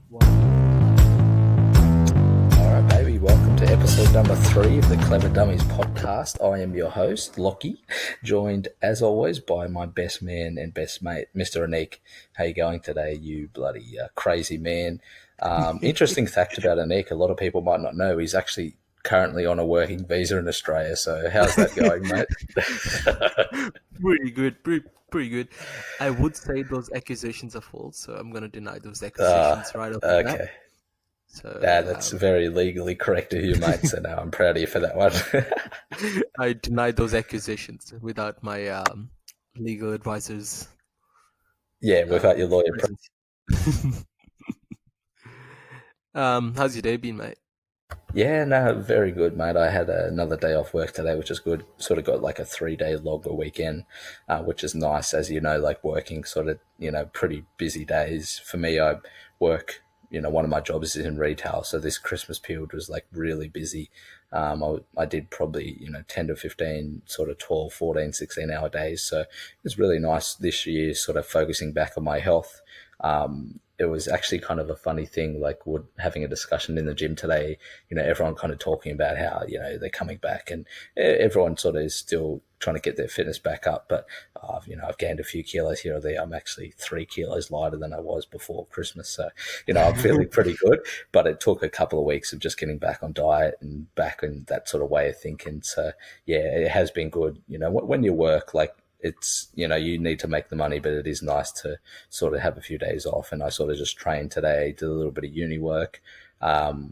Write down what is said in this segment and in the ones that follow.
All right, baby. Welcome to episode number 3 of the Clever Dummies podcast. I am your host, Lockie, joined as always by my best man and best mate, Mr. Anik. How you going today, you bloody crazy man? Interesting fact about Anik, a lot of people might not know, he's actually currently on a working visa in Australia. So how's that going, mate? Pretty good, pretty good. I would say those accusations are false, so I'm gonna deny those accusations right off the bat. Okay. So That's very legally correct of you, mate. So now I'm proud of you for that one. I deny those accusations without my legal advisors. Yeah, without your lawyer. presence. How's your day been, mate? Yeah, no, very good, mate. I had another day off work today, which is good. Sort of got like a 3-day longer weekend, which is nice. As you know, like working sort of, pretty busy days. For me, I work, one of my jobs is in retail. So this Christmas period was like really busy. I did probably, 10 to 15, sort of 12, 14, 16-hour days. So it was really nice this year, sort of focusing back on my health. It was actually kind of a funny thing, like we're having a discussion in the gym today, everyone kind of talking about how, they're coming back and everyone sort of is still trying to get their fitness back up. But, I've gained a few kilos here or there. I'm actually 3 kilos lighter than I was before Christmas. So, I'm feeling pretty good, but it took a couple of weeks of just getting back on diet and back in that sort of way of thinking. So, yeah, it has been good. When you work, like, it's, you need to make the money, but it is nice to sort of have a few days off. And I sort of just trained today, did a little bit of uni work.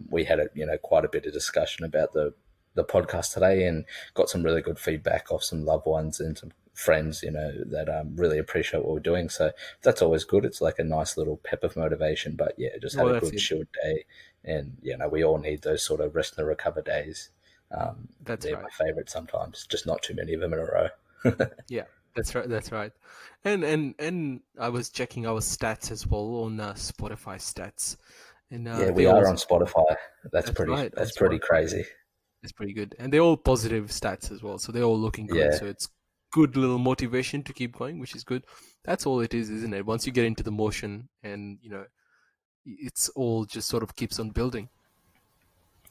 We had quite a bit of discussion about the podcast today and got some really good feedback off some loved ones and some friends, that really appreciate what we're doing. So that's always good. It's like a nice little pep of motivation, but yeah, just had a good short day. And, we all need those sort of rest and recover days. That's they're right. my favorite sometimes, just not too many of them in a row. Yeah, that's right. That's right. And I was checking our stats as well on Spotify stats, and Yeah, we are on Spotify. That's pretty. right. That's pretty crazy. It's pretty good, and they're all positive stats as well. So they're all looking good. Yeah. So it's good little motivation to keep going, which is good. That's all it is, isn't it? Once you get into the motion, and it's all just sort of keeps on building.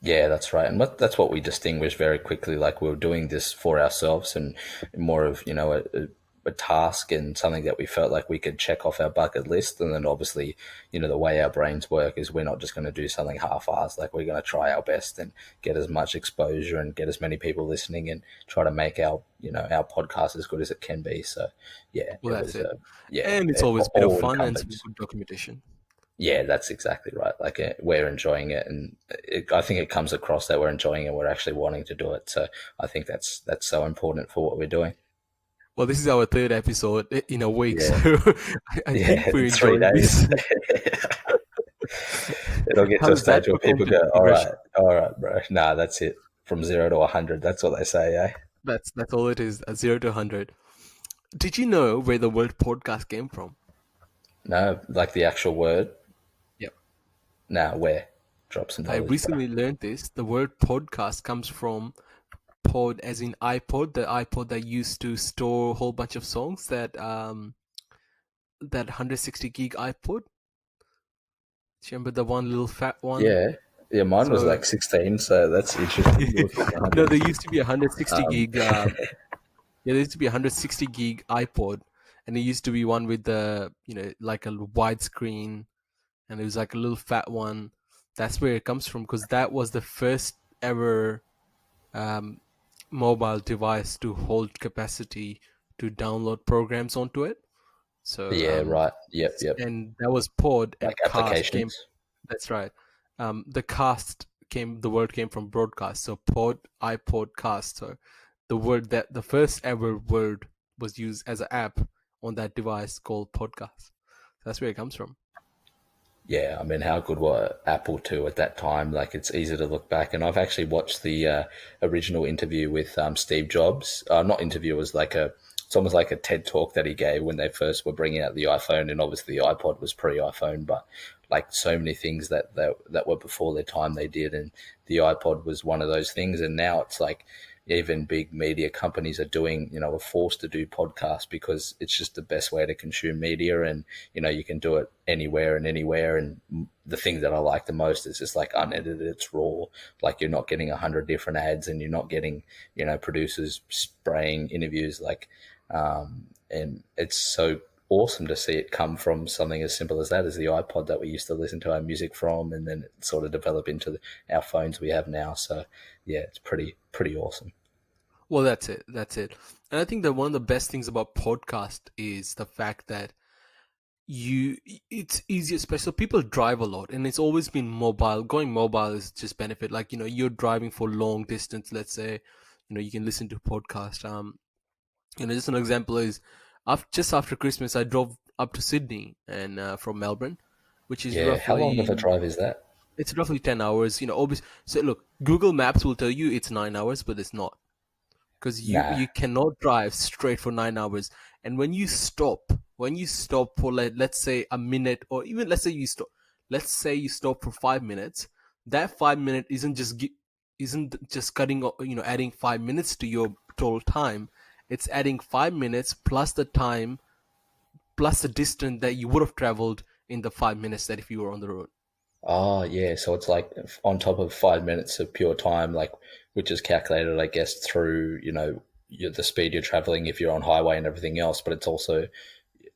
Yeah, that's right. And that's what we distinguish very quickly. Like we were doing this for ourselves and more of, a task and something that we felt like we could check off our bucket list. And then obviously, the way our brains work is we're not just going to do something half-assed. Like we're going to try our best and get as much exposure and get as many people listening and try to make our podcast as good as it can be. So yeah, Well, that's it. Yeah, and it's always a bit of fun and some good documentation. Yeah, that's exactly right. Like we're enjoying it, and I think it comes across that we're enjoying it. We're actually wanting to do it. So I think that's so important for what we're doing. Well, this is our 3rd episode in a week, Yeah. so I think we're 3 enjoying days. this. It'll get to a stage where people go, all right, bro. Nah, that's it. From 0 to 100. That's what they say, eh? That's all it is, 0 to 100. Did you know where the word podcast came from? No, like the actual word? Yep. Nah, where? Drop some knowledge. I recently learned this. The word podcast comes from pod as in iPod, the iPod that used to store a whole bunch of songs, that 160 gig iPod. Do you remember the one little fat one? Yeah, mine was like 16, so that's interesting. No, there used to be 160 gig. Yeah, there used to be 160 gig iPod, and it used to be one with the, like a widescreen, and it was like a little fat one. That's where it comes from, because that was the first ever mobile device to hold capacity to download programs onto it. So yeah, right. Yep. And that was pod and like cast applications. That's right. The word came from broadcast. So pod, iPod, cast. So the first ever word was used as an app on that device called podcast. That's where it comes from. Yeah, I mean, how good were Apple too at that time? Like, it's easy to look back. And I've actually watched the original interview with Steve Jobs. Not interview, it was like it's almost like a TED talk that he gave when they first were bringing out the iPhone. And obviously the iPod was pre-iPhone, but like so many things that were before their time they did. And the iPod was one of those things. And now it's like, even big media companies are doing, are forced to do podcasts because it's just the best way to consume media. And, you can do it anywhere and anywhere. And the thing that I like the most is just like unedited, it's raw. Like you're not getting 100 different ads and you're not getting, producers spraying interviews and it's so awesome to see it come from something as simple as that, as the iPod that we used to listen to our music from, and then it sort of develop into our phones we have now. So yeah, it's pretty awesome. Well, that's it. That's it. And I think that one of the best things about podcast is the fact that you it's easy, especially so people drive a lot, and it's always been mobile. Going mobile is just benefit. Like, you're driving for long distance, let's say, you can listen to podcast. Just an example is, just after Christmas, I drove up to Sydney and from Melbourne, which is Yeah, how long of a roughly drive is that? it's roughly 10 hours. Obviously, so look, Google Maps will tell you it's 9 hours, but it's not, because you Nah. you cannot drive straight for 9 hours. And when you stop for, let's say, a minute, or even let's say you stop for 5 minutes, that 5 minute isn't just adding 5 minutes to your total time. It's adding 5 minutes plus the time, plus the distance that you would have traveled in the 5 minutes that if you were on the road. Oh, yeah. So it's like on top of 5 minutes of pure time, like which is calculated, I guess, through the speed you're traveling if you're on highway and everything else. But it's also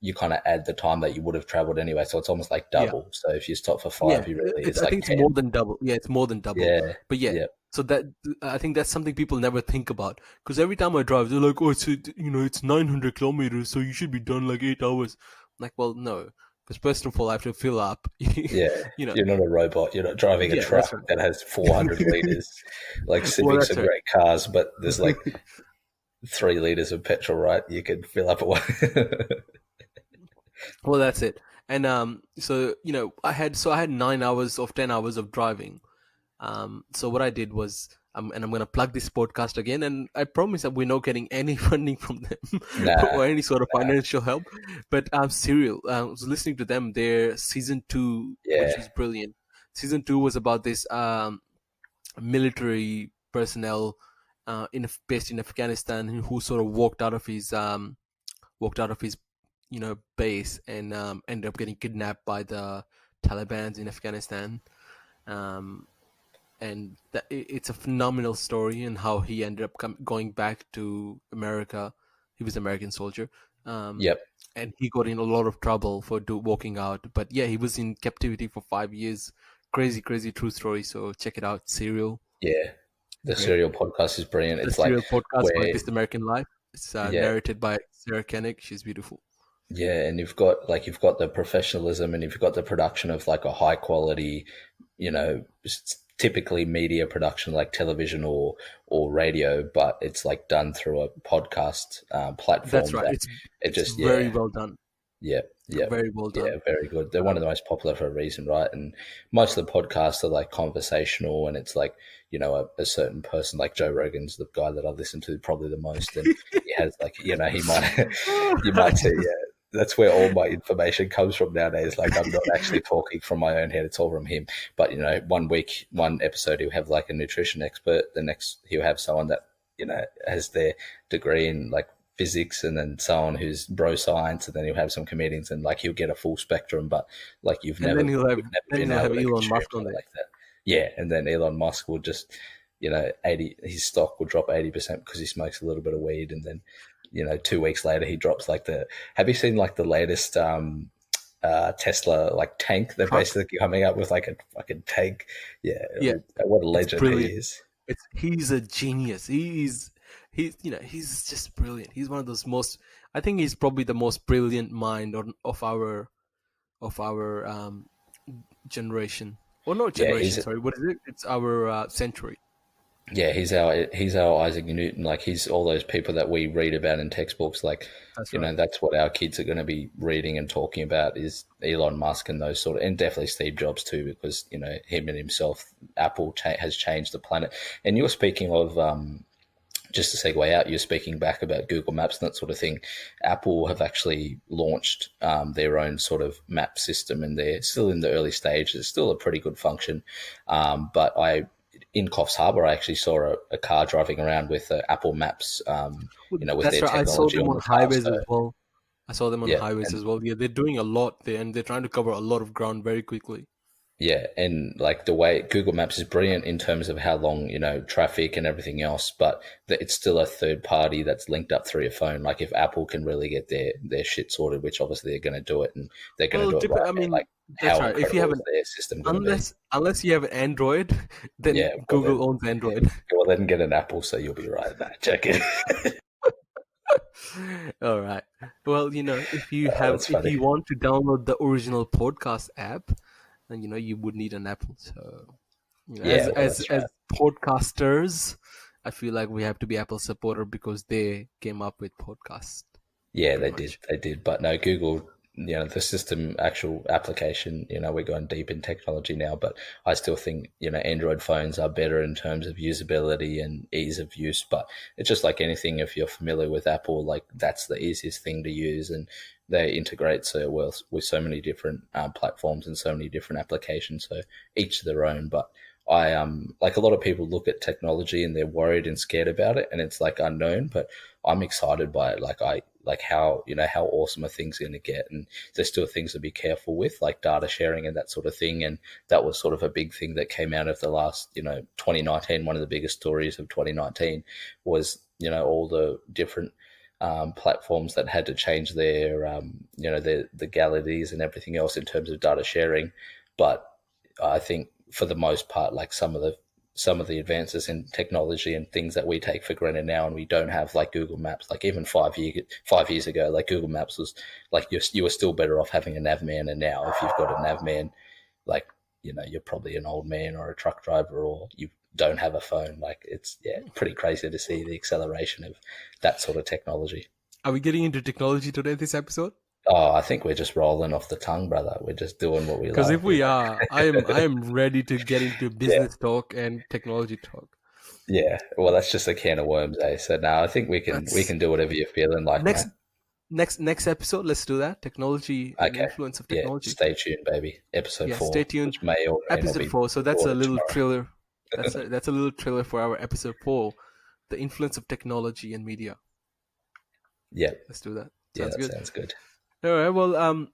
you kind of add the time that you would have traveled anyway. So it's almost like Yeah. double. So if you stop for Yeah, five, you really it's. it's I like think it's more 10. than double. Yeah, it's more than double. Yeah, But yeah, yeah. so that I think that's something people never think about, because every time I drive, they're like, "Oh, it's 900 kilometers, so you should be done like 8 hours." I'm like, well, no, because first of all, I have to fill up. Yeah, you know, you're not a robot. You're not driving a yeah, that's truck right. that has 400 liters. Like Well, Civics are that's right. great cars, but there's like 3 liters of petrol, right? You could fill up at one. Well, that's it. And so I had 9 hours of 10 hours of driving. So what I did was, and I'm gonna plug this podcast again, and I promise that we're not getting any funding from them Nah, or any sort of nah. financial help. But Serial, I was listening to them. Their season two, which Yeah, was brilliant. Season two was about this military personnel based in Afghanistan, who sort of walked out of his base, and ended up getting kidnapped by the Taliban in Afghanistan. Um, and it's a phenomenal story, and how he ended up going back to America. He was an American soldier, um, yep, and he got in a lot of trouble for walking out. But yeah, he was in captivity for 5 years. Crazy, crazy true story. So check it out, Serial. yeah. The Great. serial podcast is brilliant. The It's like Serial podcast by where, This American Life. It's yeah, narrated by Sarah Koenig. She's beautiful. yeah, and you've got the professionalism and you've got the production of like a high quality, typically media production like television or radio, but it's like done through a podcast That's platform right. that It's it it's just very well done. yeah, yeah, Very well yeah, done. very good. They're one of the most popular for a reason, right? And most of the podcasts are like conversational, and it's like a certain person, like Joe Rogan's the guy that I listen to probably the most, and he has like he might you I might say just- yeah. That's where all my information comes from nowadays. Like I'm not actually talking from my own head; it's all from him. But one week, one episode, he'll have like a nutrition expert. The next, he'll have someone that has their degree in like physics, and then someone who's bro science, and then he'll have some comedians, and like he'll get a full spectrum. But like and then he'll have you've never then been he'll have able to Elon consume Musk on something there. like that. Yeah, and then Elon Musk will just 80 his stock will drop 80% because he smokes a little bit of weed, and then 2 weeks later he drops like the. Have you seen like the latest Tesla like tank? They're Truck. basically coming up with like a fucking tank. Yeah, Yeah, what a it's legend he brilliant. is. He's a genius. He's just brilliant. He's one of those most. I think he's probably the most brilliant mind of our generation, or not Yeah, generation. Sorry, what is it? It's our century. he's our Isaac Newton. Like he's all those people that we read about in textbooks. Like That's right. that's what our kids are going to be reading and talking about is Elon Musk and those sort of, and definitely Steve Jobs too, because him and himself, Apple has changed the planet. And you're speaking of just to segue out, you're speaking back about Google Maps and that sort of thing. Apple have actually launched their own sort of map system, and they're still in the early stages. It's still a pretty good function, but in Coffs Harbour, I actually saw a car driving around with Apple Maps, Well, with that's their right. I saw technology them on on the car. highways So as well. I saw them on yeah, highways and as well. Yeah, they're doing a lot there, and they're trying to cover a lot of ground very quickly. yeah, and like the way Google Maps is brilliant in terms of how long, traffic and everything else, but it's still a third party that's linked up through your phone. Like if Apple can really get their shit sorted, which obviously they're going to do it, and they're going to Well, do it right, I man. mean, Like that's how right. If you incredible have is an their system going to be? unless you have an Android, then Yeah, Google owns Android. well then get an Apple, so you'll be right. Nah, check it. All right. Well, That's if funny. you want to download the original podcast app, then you would need an Apple. So, Yeah, well as that's right. podcasters, I feel like we have to be Apple supporter because they came up with podcast Yeah, pretty they did. much. They did. But no, Google, the system, actual application, we're going deep in technology now, but I still think, Android phones are better in terms of usability and ease of use. But it's just like anything, if you're familiar with Apple, like that's the easiest thing to use. And they integrate so well with so many different platforms and so many different applications. So each their own. But I like a lot of people look at technology and they're worried and scared about it, and it's like unknown. But I'm excited by it. Like I like how awesome are things going to get, and there's still things to be careful with, like data sharing and that sort of thing. And that was sort of a big thing that came out of the last 2019. One of the biggest stories of 2019 was all the different platforms that had to change their their legalities and everything else in terms of data sharing. But I think for the most part, like some of the advances in technology and things that we take for granted now, and we don't have, like Google Maps. Like even 5 years ago, like Google Maps was like you were still better off having a navman. And now, if you've got a navman, like you're probably an old man or a truck driver, or you don't have a phone. Like it's pretty crazy to see the acceleration of that sort of technology. Are we getting into technology today, this episode? Oh, I think we're just rolling off the tongue, brother. We're just doing what we Because if love, we are, I am ready to get into Yeah, business talk and technology talk. yeah. Well, that's just a can of worms, eh? So now I think we That's can do whatever you're feeling like, next man. next episode. Let's do that. Technology and Okay. influence of Yeah. technology. Stay tuned, baby. Episode Yeah, stay 4, tuned. which may or may not Episode be 4. So that's a recorded little tomorrow. trailer. That's a little trailer for our episode 4, the influence of technology and media. Yeah. Let's do that. Yeah, Sounds that good. sounds good. All right. Well,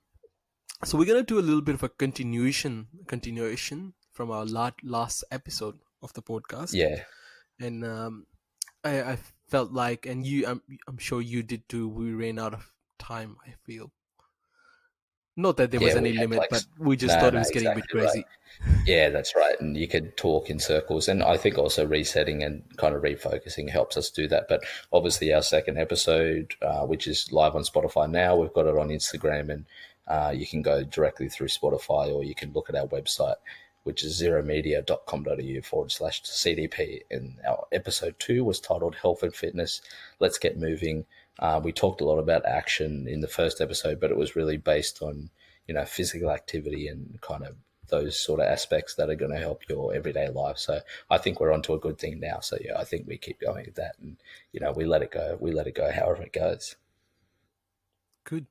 so we're gonna do a little bit of a continuation from our last episode of the podcast, Yeah. and I felt like, and I'm sure you did too. We ran out of time. I feel not that there was Yeah, we any had limit, like but we just no, thought it no, was getting a bit exactly right. crazy. Yeah, that's right. And you could talk in circles. And I think also resetting and kind of refocusing helps us do that. But obviously, our second episode, which is live on Spotify now, we've got it on Instagram, and you can go directly through Spotify, or you can look at our website, which is zeromedia.com.au/CDP. And our episode 2 was titled Health and Fitness. Let's get moving. We talked a lot about action in the first episode, but it was really based on, physical activity and kind of those sort of aspects that are going to help your everyday life. So I think we're onto a good thing now. So yeah, I think we keep going with that, and we let it go. We let it go however it goes. Good.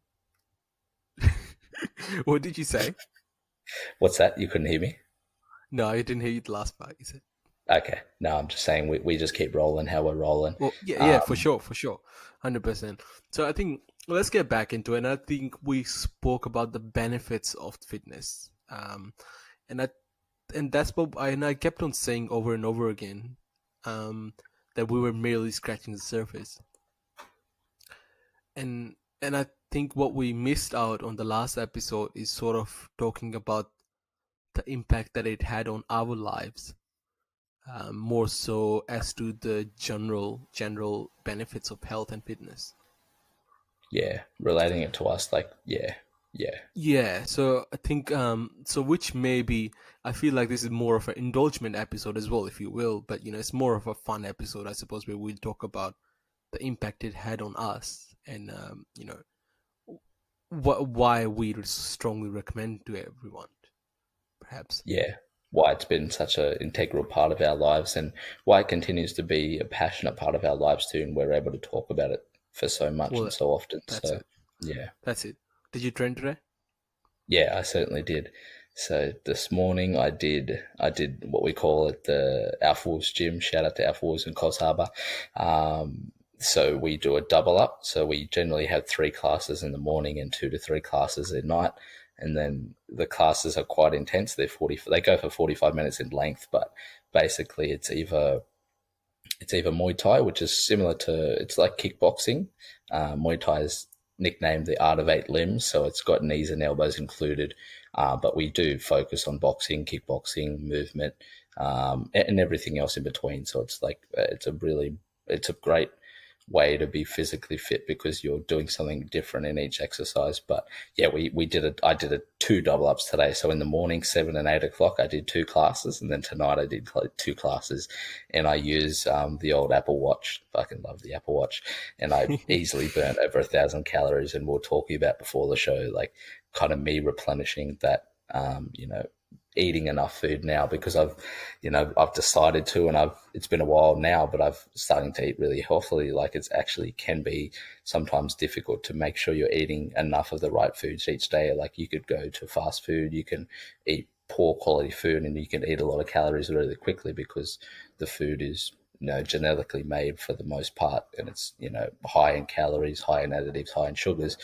What did you say? What's that? You couldn't hear me? No, I didn't hear you the last part. You said. Okay. No, I'm just saying we just keep rolling how we're rolling. Well, yeah, for sure, 100%. So I think let's get back into it. And I think we spoke about the benefits of fitness, and that's what I kept on saying over and over again, that we were merely scratching the surface, and I think what we missed out on the last episode is sort of talking about the impact that it had on our lives, more so as to the general benefits of health and fitness. Yeah, relating it to us, like yeah. Yeah, so I think so which maybe I feel like this is more of an indulgent episode as well, if you will, but it's more of a fun episode, I suppose, where we'll talk about the impact it had on us, and why we strongly recommend to everyone, perhaps. Yeah, why it's been such an integral part of our lives, and why it continues to be a passionate part of our lives too, and we're able to talk about it for so much and Well, so often. that's So it. yeah. That's it. Did you train today? Yeah, I certainly did. So this morning I did what we call it the Alpha Wolves gym. Shout out to Alpha Wolves in Coffs Harbour. So we do a double up. So we generally have three classes in the morning and 2 to 3 classes at night. And then the classes are quite intense. They go for 45 minutes in length, but basically it's either Muay Thai, which is similar to it's like kickboxing. Muay Thai is nicknamed the art of eight limbs, so it's got knees and elbows included. But we do focus on boxing, kickboxing, movement, and everything else in between. So it's like it's a great way to be physically fit because you're doing something different in each exercise. But yeah, we did it. I did it two double ups today. So in the morning, 7 and 8 o'clock, I did two classes, and then tonight I did two classes, and I use the old Apple Watch. Fucking love the Apple Watch, and I easily burnt over 1,000 calories. And we are talking about before the show, like kind of me replenishing that. Eating enough food now because I've decided to, and it's been a while now, but I've starting to eat really healthily. Like it's actually can be sometimes difficult to make sure you're eating enough of the right foods each day. Like you could go to fast food, you can eat poor quality food, and you can eat a lot of calories really quickly because the food is genetically made for the most part, and it's high in calories, high in additives, high in sugars.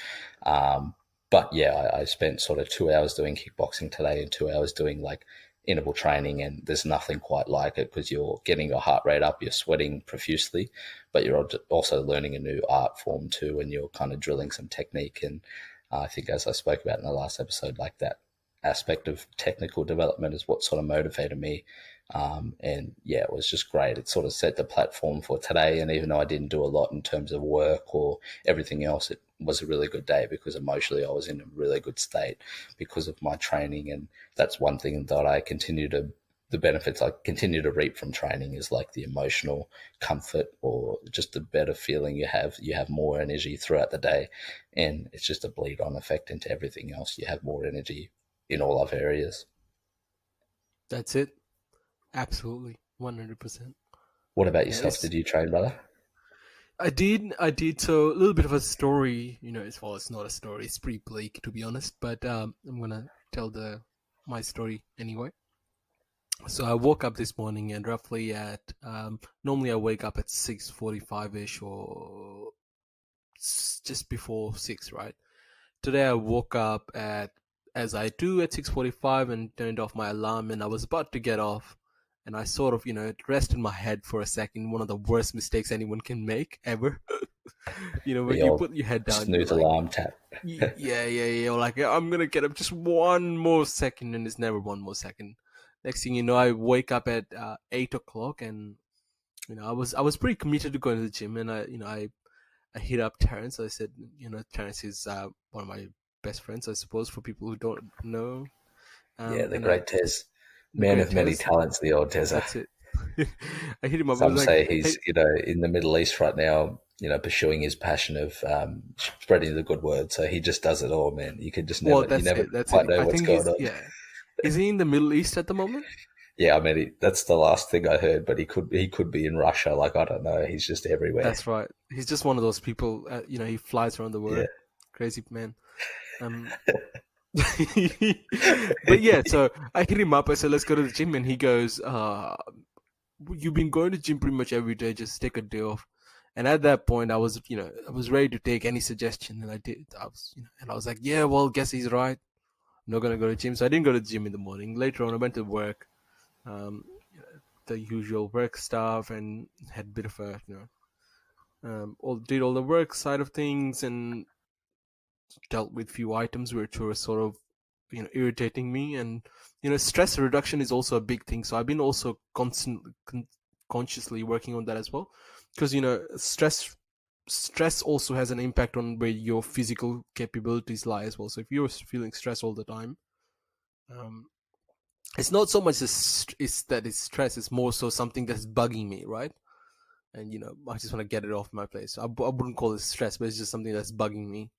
But yeah, I spent sort of 2 hours doing kickboxing today and 2 hours doing like interval training, and there's nothing quite like it because you're getting your heart rate up, you're sweating profusely, but you're also learning a new art form too, and you're kind of drilling some technique. And I think, as I spoke about in the last episode, like that aspect of technical development is what sort of motivated me. And yeah, it was just great. It sort of set the platform for today. And even though I didn't do a lot in terms of work or everything else, it was a really good day because emotionally I was in a really good state because of my training. And that's one thing that the benefits I continue to reap from training is like the emotional comfort or just the better feeling you have. You have more energy throughout the day, and it's just a bleed on effect into everything else. You have more energy in all other areas. That's it. Absolutely, 100%. What about Yeah, yourself? Did you train, brother? I did. So a little bit of a story, as well. It's not a story. It's pretty bleak, to be honest. But I'm gonna tell the my story anyway. So I woke up this morning and roughly at normally I wake up at 6:45 ish or just before 6, right? Today I woke up at as I do at 6:45 and turned off my alarm, and I was about to get off, and I sort of it rested in my head for a second. One of the worst mistakes anyone can make ever. When The you old put your head down, you're snooze like, alarm tap. yeah, yeah, yeah. Like I'm gonna get up just one more second, and it's never one more second. Next thing you know, I wake up at 8 o'clock, and I was pretty committed to going to the gym, and I hit up Terrence. I said, Terrence is one of my best friends, I suppose, for people who don't know. Yeah, the And I great Tez. the Man great of many Tez. talents, the old Tezza. That's it. I hit him up. I was Some like, say hey, he's, in the Middle East right now, pursuing his passion of spreading the good word. So he just does it all, man. well, You that's never it. That's quite it. know I what's think going he's on. yeah. Is he in the Middle East at the moment? Yeah, I mean, that's the last thing I heard, but he could be in Russia. Like, I don't know. He's just everywhere. That's right. He's just one of those people. He flies around the Yeah. world. Crazy man. Um, but yeah, so I hit him up. I said, "Let's go to the gym," and he goes, "You've been going to gym pretty much every day. Just take a day off." And at that point, I was ready to take any suggestion, and I did. And I was like, "Yeah, well, guess he's right. I'm not gonna go to gym." So I didn't go to the gym in the morning. Later on, I went to work, um, the usual work stuff, and had a bit of a did all the work side of things, and dealt with few items which were sort of irritating me. And stress reduction is also a big thing, so I've been also consciously working on that as well, because stress also has an impact on where your physical capabilities lie as well. So if you're feeling stress all the time, um, it's not so much it's stress, it's more so something that's bugging me, right? And I just want to get it off my place. I wouldn't call it stress, but it's just something that's bugging me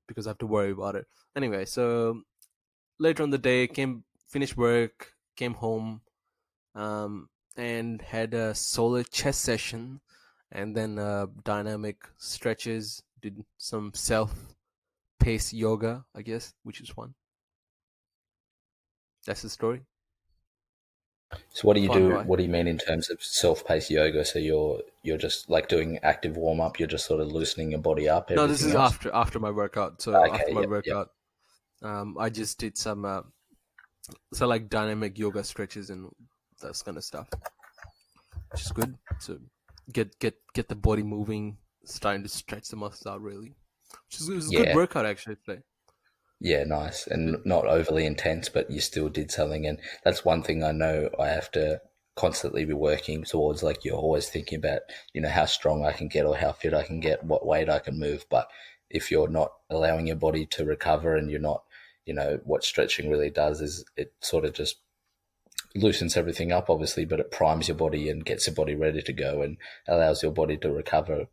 because I have to worry about it. Anyway, so later on the day, finished work, came home, and had a solid chest session, and then dynamic stretches. Did some self-paced yoga, I guess, which is fun. That's the story. So what do you Fun, do? right? What do you mean in terms of self-paced yoga? So you're just like doing active warm up. You're just sort of loosening your body up. No, this Everything is else. after my workout. So after Okay. my Yep. Yep. workout, I just did some so like dynamic yoga stretches and that kind of stuff, which is good. So get the body moving, starting to stretch the muscles out really, which is it was a good Yeah. workout actually today. Yeah, nice. Good. And not overly intense, but you still did something. And that's one thing I know I have to constantly be working towards. Like you're always thinking about, how strong I can get or how fit I can get, what weight I can move. But if you're not allowing your body to recover and you're not, what stretching really does is it sort of just loosens everything up, obviously, but it primes your body and gets your body ready to go and allows your body to recover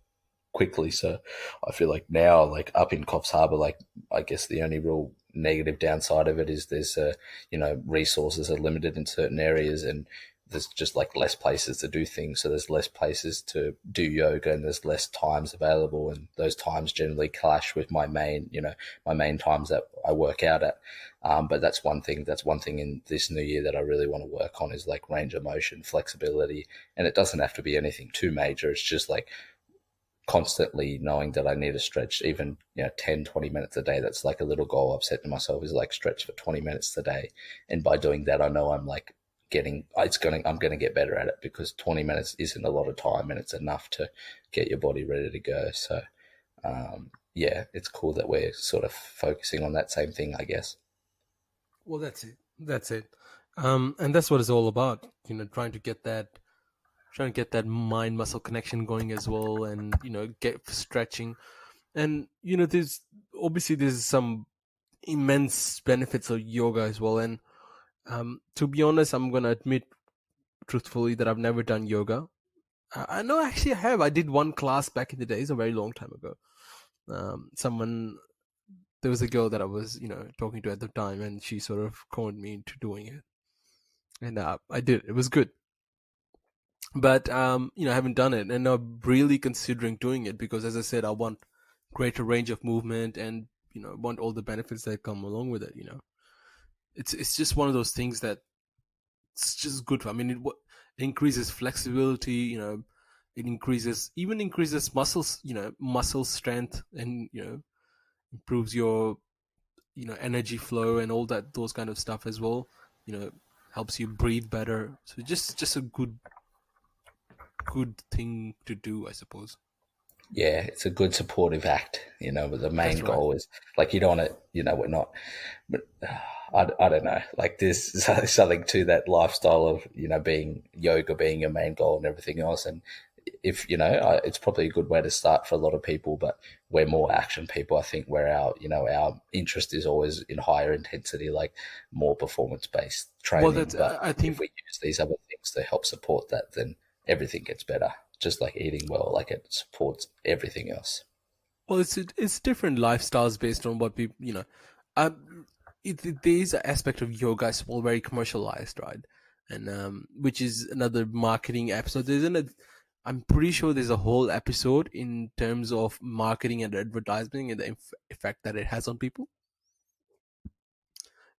quickly. So I feel like now, like up in Coffs Harbour, like I guess the only real negative downside of it is there's, resources are limited in certain areas and there's just like less places to do things. So there's less places to do yoga and there's less times available. And those times generally clash with my main times that I work out at. But that's one thing. That's one thing in this new year that I really want to work on is like range of motion, flexibility, and it doesn't have to be anything too major. It's just like constantly knowing that I need to stretch even 10, 20 minutes a day. That's like a little goal I've set to myself is like stretch for 20 minutes a day. And by doing that, I know I'm like I'm going to get better at it because 20 minutes isn't a lot of time and it's enough to get your body ready to go. So yeah, it's cool that we're sort of focusing on that same thing, I guess. Well, that's it. That's it. And that's what it's all about. Trying to get that mind muscle connection going as well, and get stretching. And there's some immense benefits of yoga as well. And to be honest, I'm gonna admit truthfully that I've never done yoga. I know actually I have. I did one class back in the days, a very long time ago. Someone There was a girl that I was talking to at the time, and she sort of conned me into doing it, and I did. It was good, but I haven't done it, and I'm really considering doing it because, as I said, I want greater range of movement, and want all the benefits that come along with it. It's just one of those things that it's just good. I mean, it increases flexibility. It increases muscles. Muscle strength, and improves your energy flow and all those kind of stuff as well. You know, helps you breathe better. So just a good thing to do, I suppose. Yeah, it's a good supportive act, but the main That's right. goal is like you don't want to, we're not, but I don't know, like there's something to that lifestyle of, being yoga, being your main goal and everything else. And if, it's probably a good way to start for a lot of people, but we're more action people, I think, where our interest is always in higher intensity, like more performance based Well, training. that's But I if think. we use these other things to help support that, then everything gets better. Just like eating well, like it supports everything else. Well, it's different lifestyles based on what people Um, there is an aspect of yoga as well, very commercialized, right? And which is another marketing episode. I'm pretty sure there's a whole episode in terms of marketing and advertising and the effect that it has on people.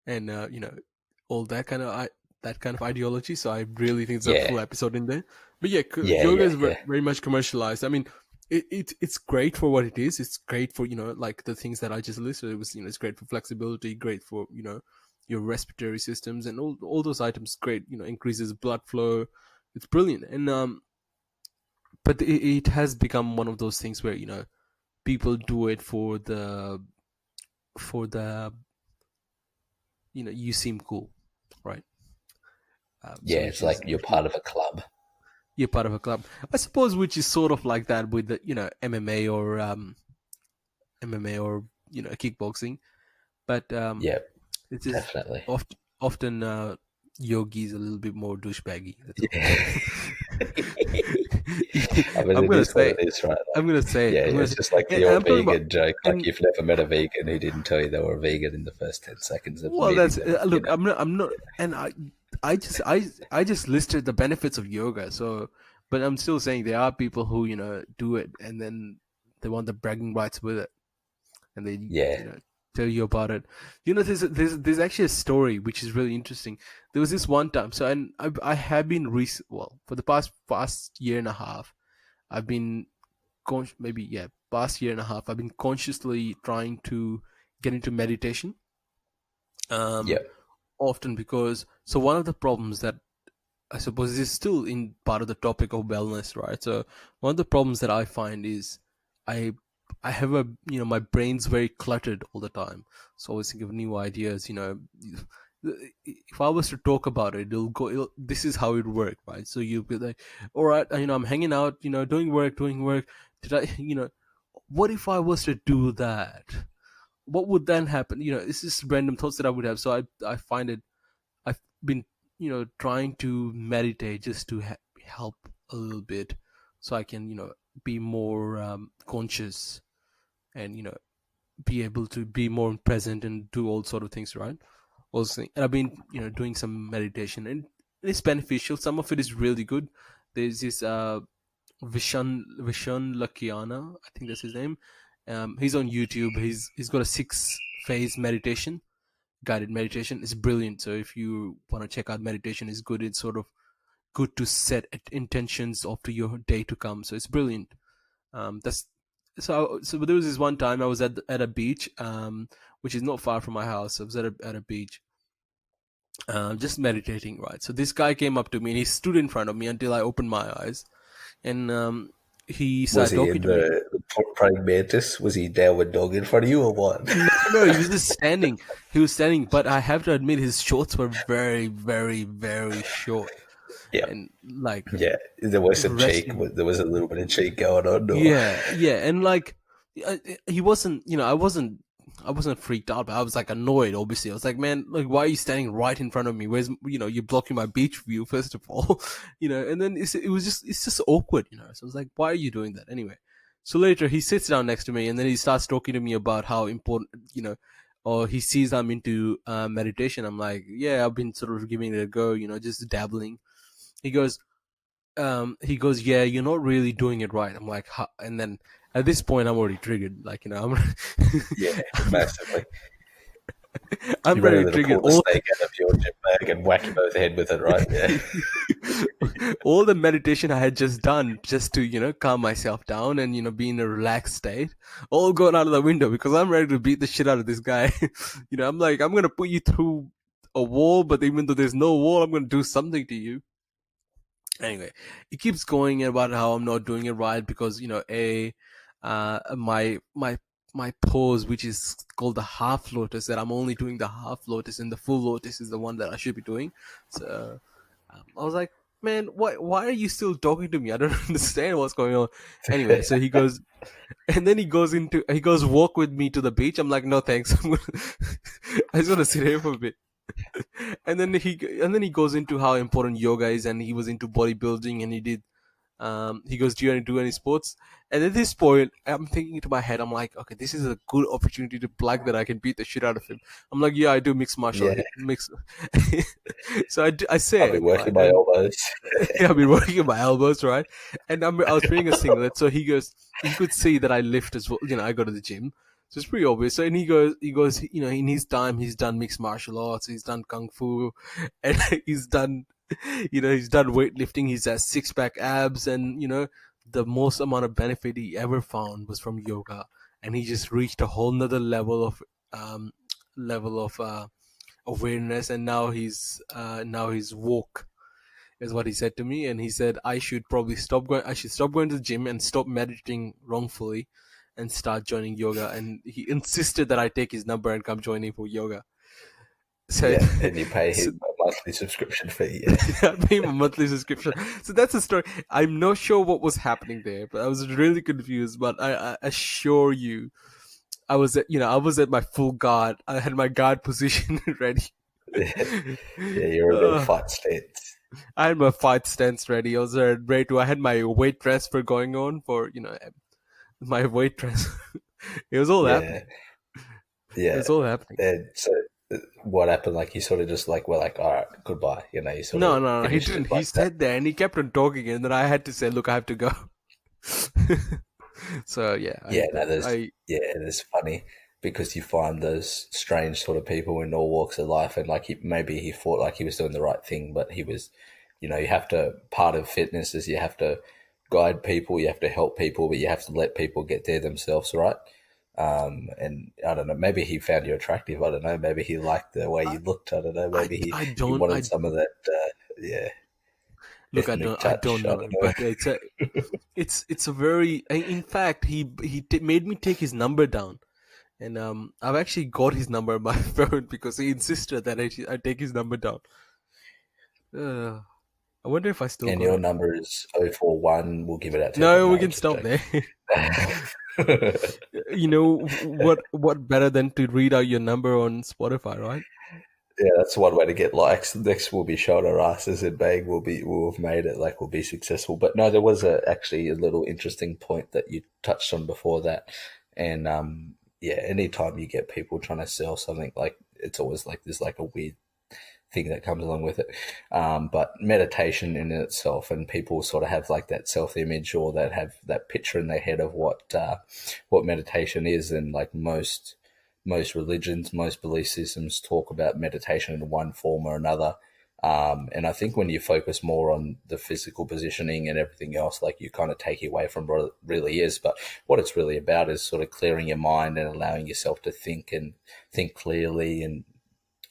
And all that kind of ideology. So I really think it's a Yeah, full episode in there. But yeah, yeah, yoga yeah, is yeah, very much commercialized. I mean, it's great for what it is. It's great for like the things that I just listed. It was it's great for flexibility, great for your respiratory systems and all those items. Great, increases blood flow. It's brilliant. And but it has become one of those things where people do it for the you seem cool, right? So yeah. which It's like is you're part of a club. you're part of a club, I suppose, which is sort of like that with the MMA or kickboxing, but Yeah, it's just definitely. often yogis a little bit more douchebaggy. That's all. Yeah. I mean, I'm it gonna is what say it is, right? I'm gonna say it. Yeah, I'm gonna it's say, just like and the old I'm talking about vegan joke. Like and you've never met a vegan who didn't tell you they were a vegan in the first 10 seconds of well, meeting that's them. look. I'm not, and I just listed the benefits of yoga. So, but I'm still saying there are people who do it, and then they want the bragging rights with it, and they Yeah, you know. tell you about it. You know, there's actually a story which is really interesting. There was this one time. So, and I have been well, for the past year and a half, I've been maybe, yeah, past year and a half, I've been consciously trying to get into meditation. Um, Yeah, Often because, so one of the problems that I suppose is still in part of the topic of wellness, right? So one of the problems that I find is I I have a, my brain's very cluttered all the time. So always think of new ideas. If I was to talk about it, this is how it would work, right? So you'll be like, all right, I'm hanging out, doing work. Did I, what if I was to do that? What would then happen? It's just random thoughts that I would have. So I find it, I've been, trying to meditate just to help a little bit, so I can, be more conscious, and be able to be more present and do all sort of things, right? Also, and I've been, doing some meditation, and it's beneficial. Some of it is really good. There's this Vishan Lakiana, I think that's his name. He's on YouTube. He's got a 6 phase meditation, guided meditation. Is brilliant. So if you want to check out meditation, it's good. It's sort of good to set intentions of your day to come. So it's brilliant. That's so there was this one time I was at a beach, which is not far from my house. I was at a beach, just meditating, right? So this guy came up to me and he stood in front of me until I opened my eyes, and he was started he talking in to me. the praying mantis? Was he downward dog in front of you or what? No, no, he was just standing. He was standing, but I have to admit his shorts were very, very, very short, Yeah, and like yeah. There was some cheek. resting. There was a little bit of cheek going on. Or Yeah, yeah, and like he wasn't. I wasn't freaked out, but I was like annoyed. Obviously, I was like, man, like, why are you standing right in front of me? Where's, you're blocking my beach view, first of all, And then it's just awkward, So I was like, why are you doing that anyway? So later he sits down next to me, and then he starts talking to me about how important, or he sees I'm into meditation. I'm like, yeah, I've been sort of giving it a go, just dabbling. He goes, yeah, you're not really doing it right. I'm like, huh? And then at this point, I'm already triggered. Like, yeah, I'm, massively. I'm You're ready already to triggered. pull the snake out of your gym bag and whack you both head with it, right? Yeah, All the meditation I had just done, just to, calm myself down and, be in a relaxed state, all gone out of the window because I'm ready to beat the shit out of this guy. I'm like, I'm going to put you through a wall, but even though there's no wall, I'm going to do something to you. Anyway, it keeps going about how I'm not doing it right because, my pose, which is called the half lotus, that I'm only doing the half lotus, and the full lotus is the one that I should be doing. So I was like, man, why are you still talking to me? I don't understand what's going on. Anyway, so he goes, and then he goes, walk with me to the beach. I'm like, no thanks. I just want to sit here for a bit. And then he goes into how important yoga is, and he was into bodybuilding, and he goes, do you want to do any sports? And at this point, I'm thinking to my head, I'm like, okay, this is a good opportunity to plug that I can beat the shit out of him. I'm like, yeah, I do mixed martial yeah. mix. So I I'll be said, working right, my and elbows. yeah, I've been working on my elbows, right? And I was wearing a singlet, so he could see that I lift as well. I go to the gym, so it's pretty obvious. So, and he goes, in his time, he's done mixed martial arts, he's done kung fu, and he's done weightlifting. He's has 6-pack abs, and the most amount of benefit he ever found was from yoga, and he just reached a whole nother um level of awareness, and now he's woke, is what he said to me. And he said I should stop going to the gym and stop meditating wrongfully and start joining yoga. And he insisted that I take his number and come join him for yoga. So, Yeah, and you pay so him a monthly subscription fee. Yeah, I paid my monthly subscription. So that's the story. I'm not sure what was happening there, but I was really confused. But I assure you, I was at my full guard. I had my guard position ready. yeah, you're in a Uh, fight stance. I had my fight stance ready. I was ready to. I had my weight transfer going on for my weight transfer. It was all Yeah, happening. It yeah. was all happening. And so, what happened? Like, you sort of just like were like, all right, goodbye. You sort No, of no, no. He finished it didn't. He like that. sat there and he kept on talking, and then I had to say, "Look, I have to go." So yeah, Yeah, I there's funny. because you find those strange sort of people in all walks of life, and like maybe he thought like he was doing the right thing, but he was, you have to, part of fitness is you have to guide people, you have to help people, but you have to let people get there themselves, right? And I don't know, maybe he found you attractive. I don't know. Maybe he liked the way I you looked. I don't know. I, Maybe he, I he don't wanted I some of that, yeah, look, ethnic I touch. don't I know, don't know. but it's a very, in fact, made me take his number down. And I've actually got his number on my phone because he insisted that I take his number down. Uh, I wonder if I still And got your it. number is 041. We'll give it out to everyone. No, we No, can just stop joking. there. You know what better than to read out your number on Spotify, right? Yeah, that's one way to get likes. Next, we'll be showing our asses and bang, we'll have made it. Like we'll be successful. But no, there was actually a little interesting point that you touched on before that, and yeah, anytime you get people trying to sell something, like it's always like there's like a weird thing that comes along with it. But meditation in itself, and people sort of have like that self image or that have that picture in their head of what meditation is, and like most religions, most belief systems talk about meditation in one form or another. And I think when you focus more on the physical positioning and everything else, like you kind of take away from what it really is. But what it's really about is sort of clearing your mind and allowing yourself to think clearly and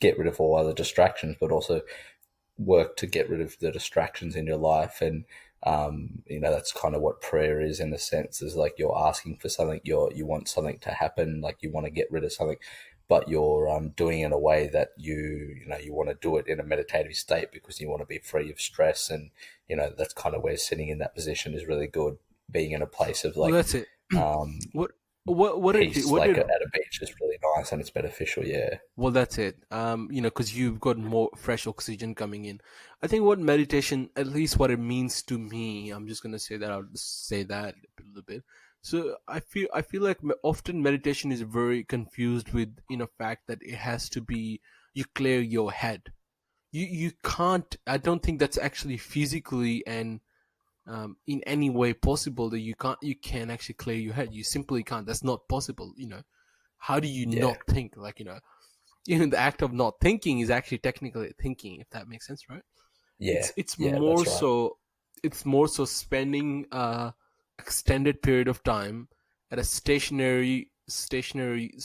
get rid of all other distractions, but also work to get rid of the distractions in your life. And that's kind of what prayer is in a sense. Is like you're asking for something, you want something to happen, like you want to get rid of something, but you're doing it in a way that you want to do it in a meditative state because you want to be free of stress. And that's kind of where sitting in that position is really good. Being in a place of Well, like that's it. um, what peace, what like did at a beach, is really nice and it's beneficial. Yeah, Well, that's it. Because you've got more fresh oxygen coming in. I think what meditation, at least what it means to me, I'm just gonna say that. I'll just say that a little bit. So I feel like often meditation is very confused with fact that it has to be, you clear your head. You can't. I don't think that's actually physically and in any way possible that you can actually clear your head. You simply can't. That's not possible. How do you yeah, not think? Like even the act of not thinking is actually technically thinking, if that makes sense, right? yeah, It's yeah. more That's right. so, spending extended period of time at a stationary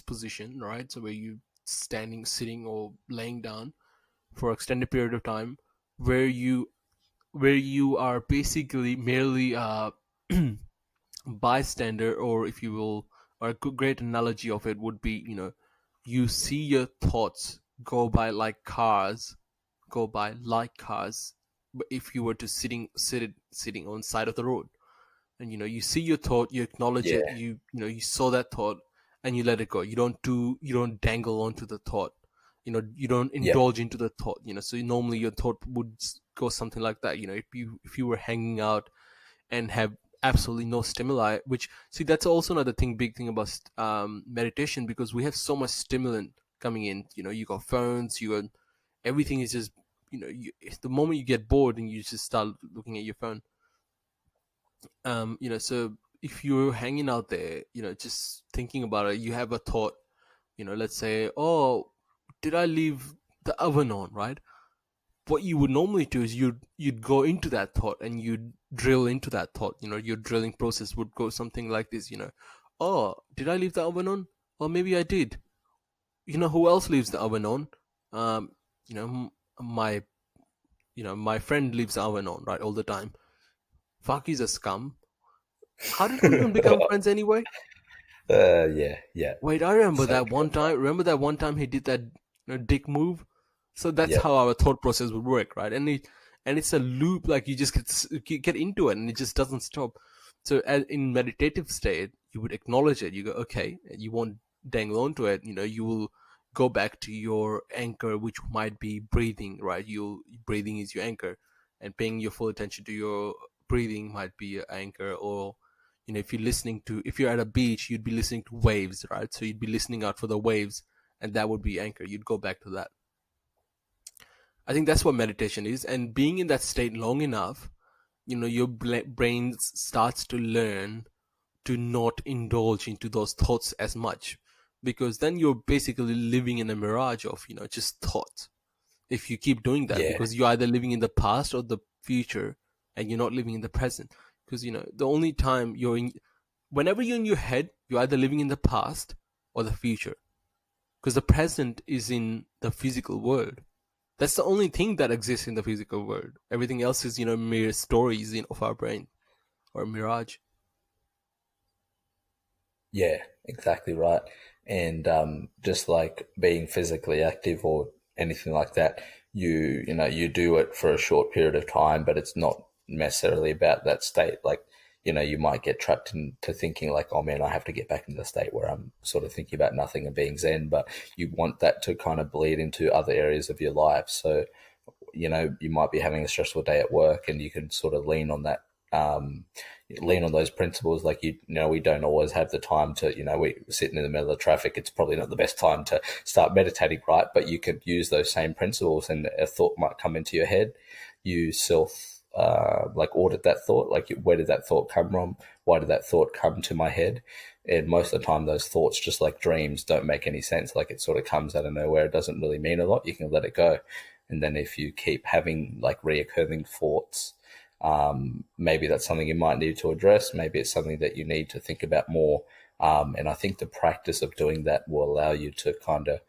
position, right? So where you standing, sitting, or laying down for extended period of time, where you are basically merely bystander, or if you will, or a great analogy of it would be, you see your thoughts go by like cars, but if you were to sitting on side of the road, and you see your thought, you acknowledge it, Yeah, you saw that thought, and you let it go. You don't dangle onto the thought, you don't yep, indulge into the thought. So normally your thought would go something like that. If you were hanging out and have absolutely no stimuli, which, see, that's also another big thing about meditation, because we have so much stimulant coming in. You got phones, you got everything is just, the moment you get bored and you just start looking at your phone. So if you're hanging out there, just thinking about it, you have a thought, let's say, oh, did I leave the oven on, right? What you would normally do is you'd go into that thought and you'd drill into that thought. Your drilling process would go something like this. Oh, did I leave the oven on? Or maybe I did. Who else leaves the oven on? um my my friend leaves the oven on, right, all the time. Fuck, he's a scum. How did we even become friends anyway? yeah, yeah. Wait, I remember Same that here. one time. Remember that one time he did that dick move? So that's Yep. how our thought process would work, right? And it's a loop. Like you just get into it, and it just doesn't stop. So in meditative state, you would acknowledge it. You go, okay, you won't dangle onto it. You will go back to your anchor, which might be breathing, right? Breathing is your anchor, and paying your full attention to your breathing might be your anchor. Or if you're at a beach, you'd be listening to waves, right? So you'd be listening out for the waves, and that would be anchor. You'd go back to that. I think that's what meditation is. And being in that state long enough, your brain starts to learn to not indulge into those thoughts as much. because then you're basically living in a mirage of, just thoughts. If you keep doing that, Yeah, because you're either living in the past or the future, and you're not living in the present. Because the only time whenever you're in your head, you're either living in the past or the future, because the present is in the physical world. That's the only thing that exists in the physical world. Everything else is, mere stories of our brain, or a mirage. yeah, exactly right. And just like being physically active or anything like that, you do it for a short period of time, but it's not necessarily about that state. Like, you might get trapped into thinking like, oh man, I have to get back into the state where I'm sort of thinking about nothing and being zen, but you want that to kind of bleed into other areas of your life. So, you might be having a stressful day at work and you can sort of lean on that, lean on those principles. Like, we don't always have the time to, we sitting in the middle of traffic. It's probably not the best time to start meditating, right? But you could use those same principles and a thought might come into your head. You like audit that thought. Like, where did that thought come from? Why did that thought come to my head? And most of the time, those thoughts, just like dreams, don't make any sense. Like, it sort of comes out of nowhere. It doesn't really mean a lot. You can let it go. And then if you keep having like reoccurring thoughts, maybe that's something you might need to address. Maybe it's something that you need to think about more. And I think the practice of doing that will allow you to kind of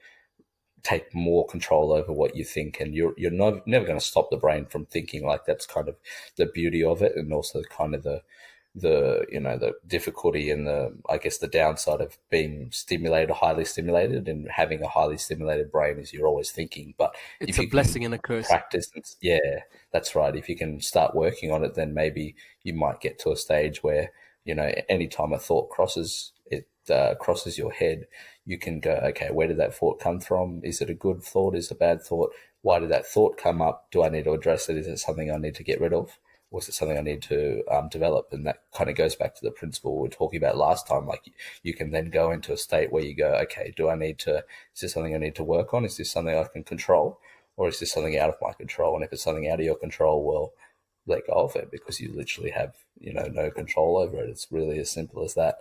take more control over what you think, and you're never going to stop the brain from thinking. Like, that's kind of the beauty of it, and also kind of the difficulty and the, I guess, the downside of being stimulated or highly stimulated. And having a highly stimulated brain is you're always thinking. But It's if a you can blessing and a curse. practice, yeah, that's right. If you can start working on it, then maybe you might get to a stage where, anytime a thought crosses your head, you can go, okay, where did that thought come from? Is it a good thought? Is it a bad thought? Why did that thought come up? Do I need to address it? Is it something I need to get rid of? Or is it something I need to develop? And that kind of goes back to the principle we were talking about last time. Like, you can then go into a state where you go, okay, is this something I need to work on? Is this something I can control? Or is this something out of my control? And if it's something out of your control, well, let go of it, because you literally have, no control over it. It's really as simple as that.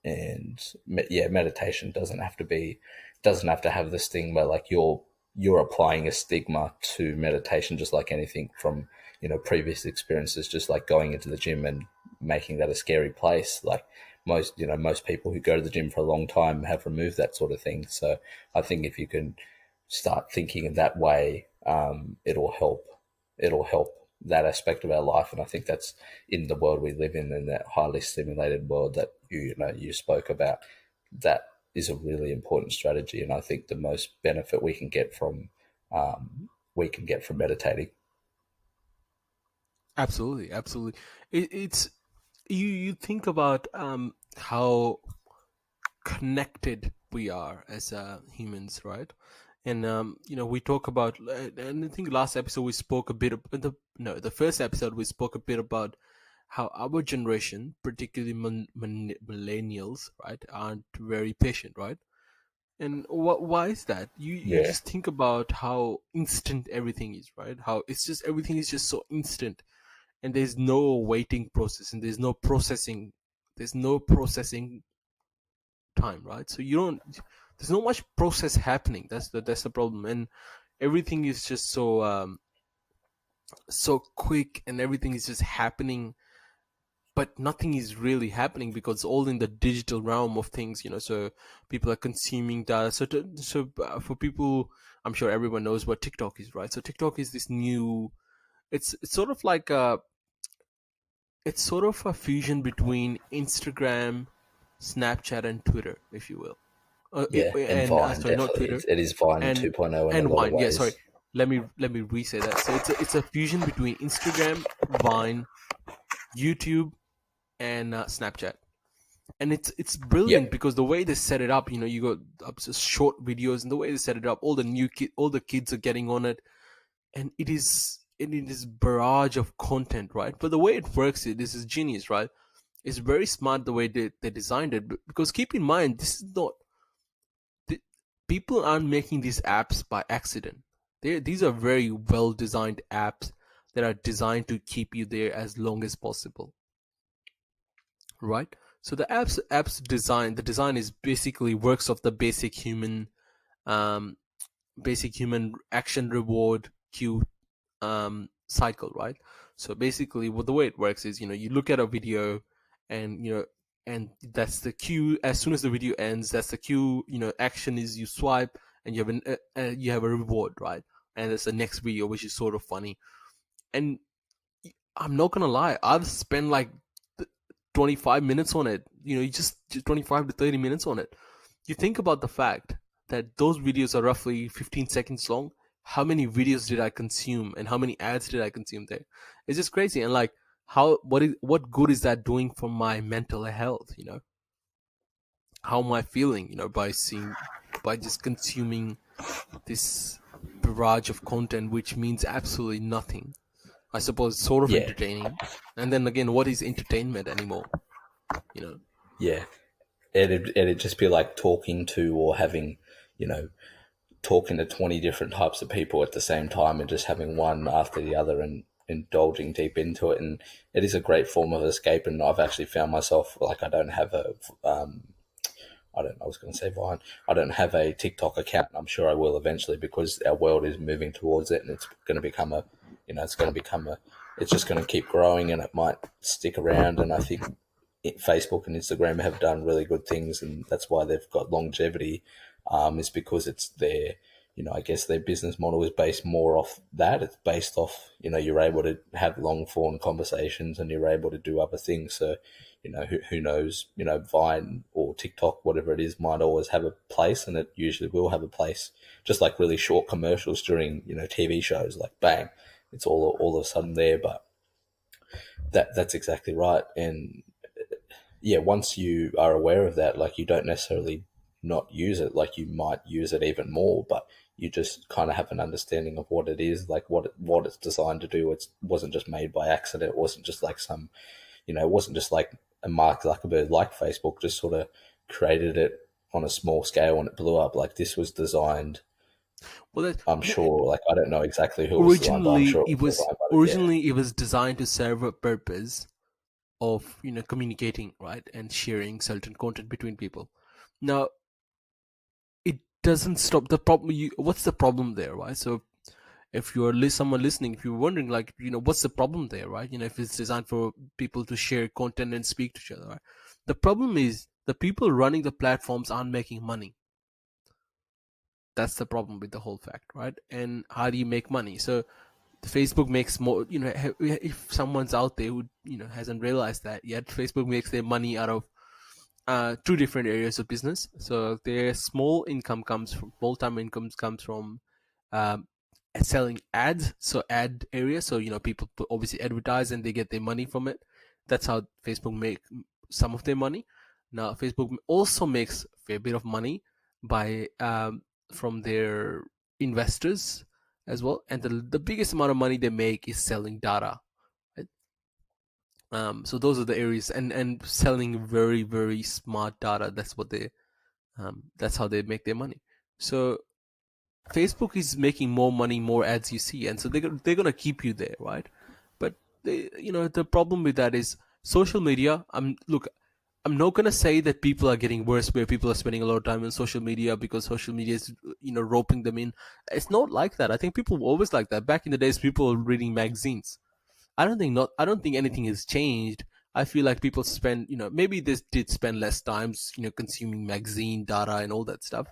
And yeah, meditation doesn't have to have the stigma. Like, you're applying a stigma to meditation, just like anything from, previous experiences, just like going into the gym and making that a scary place. Like, most people who go to the gym for a long time have removed that sort of thing. So I think if you can start thinking in that way, it'll help that aspect of our life. And I think that's in the world we live in that highly stimulated world that you spoke about. That is a really important strategy, and I think the most benefit we can get from meditating. Absolutely, absolutely. It's you think about how connected we are as humans, right? And we talk about, and I think last episode we spoke a bit the first episode we spoke a bit about how our generation, particularly millennials, right, aren't very patient, right? And why is that? You Yeah, just think about how instant everything is, right? How it's just everything is just so instant, and there's no waiting process, and there's no processing time, right? So you don't there's not much process happening. That's the problem. And everything is just so quick, and everything is just happening, but nothing is really happening because it's all in the digital realm of things. So people are consuming data. For people, I'm sure everyone knows what TikTok is, right? So TikTok is this new, it's sort of like a fusion between Instagram, Snapchat, and Twitter, if you will. yeah, and And Vine, sorry, not definitely. Twitter. It is Vine and 2.0 in a and lot of Vine. Yeah, sorry. ways. Let me re-say that. So it's a fusion between Instagram, Vine, YouTube, and Snapchat. And it's brilliant Yep. because the way they set it up, you got just short videos, and the way they set it up, all the kids are getting on it, and it is barrage of content, right? But the way it works, this is genius, right? It's very smart the way they designed it, because keep in mind, this is not the, people aren't making these apps by accident. These are very well designed apps that are designed to keep you there as long as possible, right? So the design is basically works of the um, basic human action reward queue cycle, right? So basically, what the way it works is, you look at a video, and and that's the queue. As soon as the video ends, that's the queue. Action is you swipe, and you have a reward, right? And there's the next video, which is sort of funny. And I'm not gonna lie, I've spent like 25 minutes on it. You just 25 to 30 minutes on it. You think about the fact that those videos are roughly 15 seconds long. How many videos did I consume, and how many ads did I consume there? It's just crazy. And like, what good is that doing for my mental health? How am I feeling? By just consuming this barrage of content, which means absolutely nothing. I suppose sort of Yeah, entertaining. And then again, what is entertainment anymore? You know. yeah. It'd just be like talking to or having, you know, talking to 20 different types of people at the same time and just having one after the other and indulging deep into it. And it is a great form of escape. And I've actually found myself like I don't have a I don't. I was going to say Vine. I don't have a TikTok account. I'm sure I will eventually because our world is moving towards it, and it's going to become a, it's going to become a, it's just going to keep growing, and it might stick around. And I think Facebook and Instagram have done really good things, and that's why they've got longevity. Is because it's their, I guess their business model is based more off that. It's based off, you're able to have long form conversations and you're able to do other things. So, who knows, Vine or TikTok, whatever it is, might always have a place, and it usually will have a place. Just like really short commercials during, TV shows, like bang, it's all of a sudden there. But that's exactly right. And yeah, once you are aware of that, like you don't necessarily not use it, like you might use it even more, but you just kind of have an understanding of what it is, like what it's designed to do. It wasn't just made by accident. It wasn't just like some, it wasn't just like a Mark Zuckerberg like Facebook just sort of created it on a small scale and it blew up. Like this was designed. Well, I'm sure. Like I don't know exactly who it was designed, but I'm sure it was designed by the, yeah. originally it was designed to serve a purpose of communicating, right, and sharing certain content between people. Now, it doesn't stop the problem. What's the problem there, right? So if you're someone listening, if you're wondering, like, what's the problem there, right? If it's designed for people to share content and speak to each other, right? The problem is the people running the platforms aren't making money. That's the problem with the whole fact, right? And how do you make money? So Facebook makes more, if someone's out there who hasn't realized that yet, Facebook makes their money out of two different areas of business. So their small time incomes comes from um, selling ads. So ad area. So people obviously advertise and they get their money from it. That's how Facebook make some of their money. Now Facebook also makes a fair bit of money by from their investors as well. And the biggest amount of money they make is selling data. Right? So those are the areas, and selling very very smart data. That's how they make their money. So Facebook is making more money, more ads you see, and so they're gonna keep you there, right? But the problem with that is social media. I'm not gonna say that people are getting worse, where people are spending a lot of time on social media because social media is roping them in. It's not like that. I think people were always like that. Back in the days, people were reading magazines. I don't think anything has changed. I feel like people spend, maybe they did spend less times, consuming magazine data and all that stuff.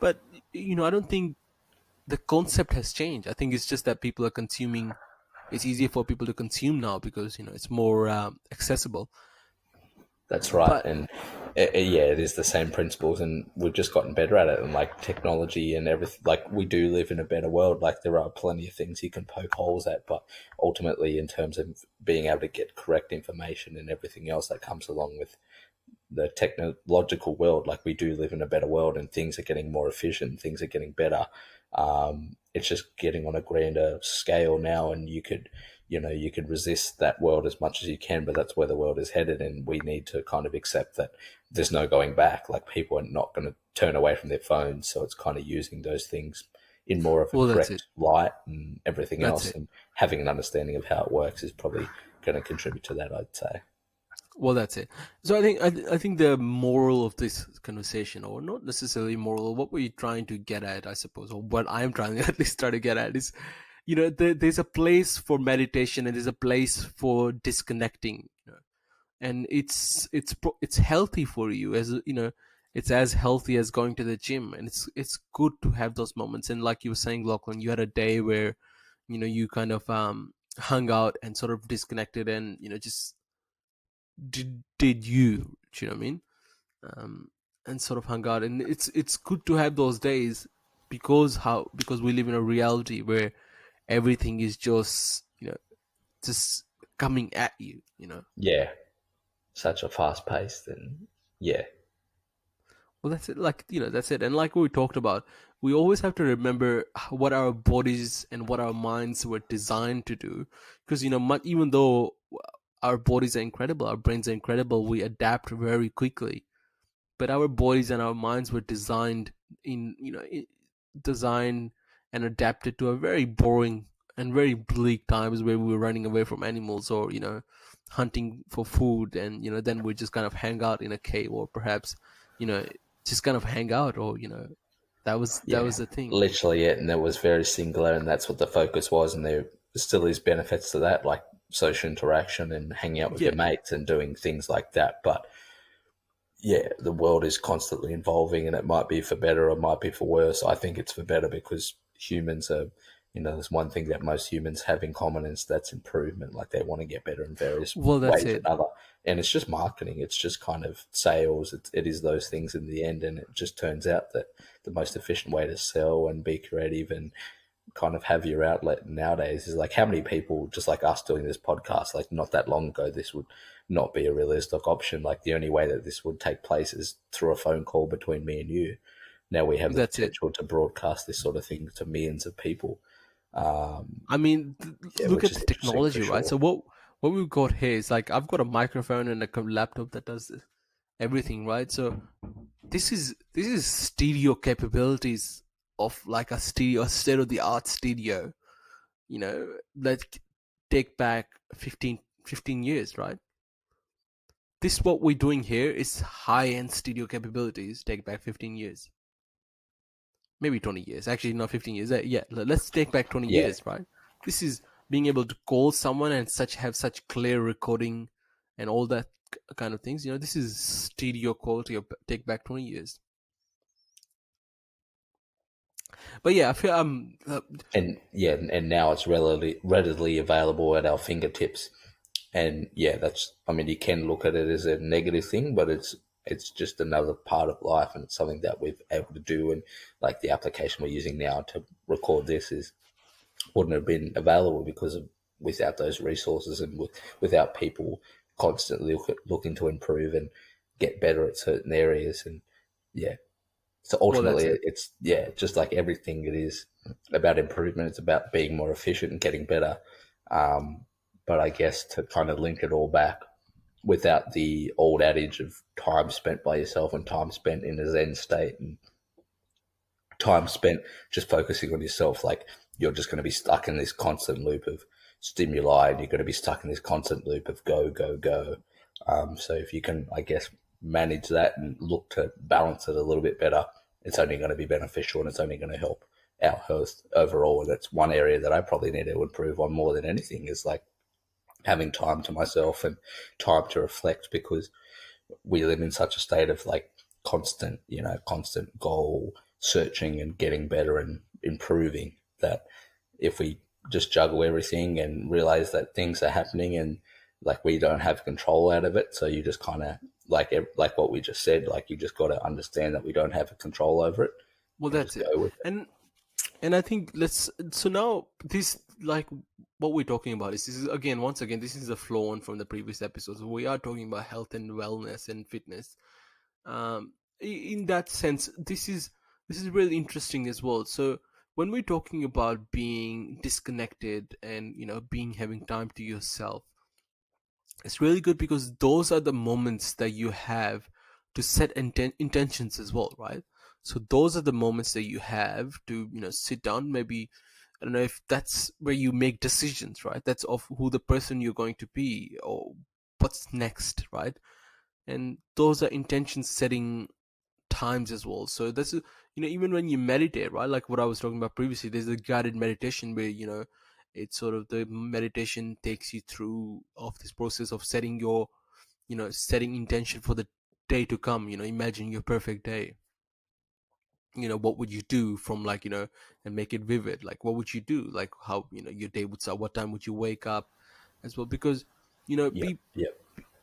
But I don't think the concept has changed. I think it's just that people are consuming. It's easier for people to consume now because it's more accessible. That's right. But And yeah, it is the same principles, and we've just gotten better at it. And like technology and everything, like we do live in a better world. Like there are plenty of things you can poke holes at, but ultimately, in terms of being able to get correct information and everything else that comes along with the technological world, like we do live in a better world, and things are getting more efficient, things are getting better. It's just getting on a grander scale now, and you could resist that world as much as you can, but that's where the world is headed, and we need to kind of accept that there's no going back. Like people are not going to turn away from their phones, so it's kind of using those things in more of a well, that's it. correct light and everything That's else, it. and having an understanding of how it works is probably going to contribute to that, I'd say. Well, that's it. So I think the moral of this conversation, or not necessarily moral, what we're trying to get at, I suppose, or what I'm trying at least try to get at is, there's a place for meditation and there's a place for disconnecting, and it's healthy for you, as it's as healthy as going to the gym, and it's good to have those moments. And like you were saying, Lachlan, you had a day where you kind of hung out and sort of disconnected, and just did you, do you know what I mean? um, and sort of hung out, and it's good to have those days, because we live in a reality where everything is just coming at you. Yeah, such a fast pace, and yeah, Well, that's it. Like, that's it. And like we talked about, we always have to remember what our bodies and what our minds were designed to do. Because, even though our bodies are incredible, our brains are incredible, we adapt very quickly. But our bodies and our minds were in, designed and adapted to a very boring and very bleak times where we were running away from animals, or, hunting for food. And, then we just kind of hang out in a cave, or perhaps, you know, just kind of hang out, or, that yeah, was the thing. literally it. And it was very singular, and that's what the focus was. And there still is benefits to that, like social interaction and hanging out with Yeah. your mates and doing things like that. But yeah, the world is constantly evolving, and it might be for better or it might be for worse. I think it's for better because humans are, there's one thing that most humans have in common is that's improvement. Like they want to get better in various Well, that's ways or it. another. And it's just marketing. It's just kind of sales. It is those things in the end. And it just turns out that the most efficient way to sell and be creative and kind of have your outlet nowadays is like how many people just like us doing this podcast, like not that long ago this would not be a realistic option. Like the only way that this would take place is through a phone call between me and you. Now we have the That's it. potential to broadcast this sort of thing to millions of people. I mean, Yeah, look which at is the interesting for technology, right? sure. So what we've got here is, like, I've got a microphone and a laptop that does everything, right? So this is stereo capabilities of like a state of the art studio. Let's take back 15 years, right? This what we're doing here is high end studio capabilities. Take back 15 years, maybe 20 years. Actually, not 15 years. Yeah, let's take back 20 Yeah. years, right? This is being able to call someone and have such clear recording and all that kind of things. This is stereo quality of take back 20 years. But yeah, I feel And yeah, and now it's readily available at our fingertips. And yeah, that's, I mean, you can look at it as a negative thing, but it's just another part of life, and it's something that we've able to do. And like the application we're using now to record this is wouldn't have been available because of without those resources and without people constantly looking to improve and get better at certain areas. And yeah, so well, that's ultimately it. it's yeah, just like everything, it is about improvement. It's about being more efficient and getting better. Um, but I guess to kind of link it all back, without the old adage of time spent by yourself and time spent in a zen state and time spent just focusing on yourself, like you're just going to be stuck in this constant loop of stimuli, and you're going to be stuck in this constant loop of go, go, go. So if you can, I guess, manage that and look to balance it a little bit better, it's only going to be beneficial, and it's only going to help our health overall. And that's one area that I probably need to improve on more than anything, is like having time to myself and time to reflect, because we live in such a state of like constant goal searching and getting better and improving, that if we just juggle everything and realize that things are happening and like we don't have control out of it, so you just kind of like what we just said, like you just got to understand that we don't have a control over it Well, and that's just it. go with it. And I think let's so now this, like, what we're talking about is, this is again, once again, this is a flow on from the previous episodes. We are talking about health and wellness and fitness. In that sense, this is really interesting as well. So when we're talking about being disconnected and being having time to yourself, it's really good, because those are the moments that you have to set intentions as well, right? So those are the moments that you have to sit down. Maybe, I don't know if that's where you make decisions, right? That's of who the person you're going to be, or what's next, right? And those are intention setting times as well. So that's even when you meditate, right? Like what I was talking about previously, there's a guided meditation where it's sort of the meditation takes you through of this process of setting your setting intention for the day to come. Imagine your perfect day. What would you do from like and make it vivid, like what would you do, like how your day would start, what time would you wake up as well, because Yep. be Yep.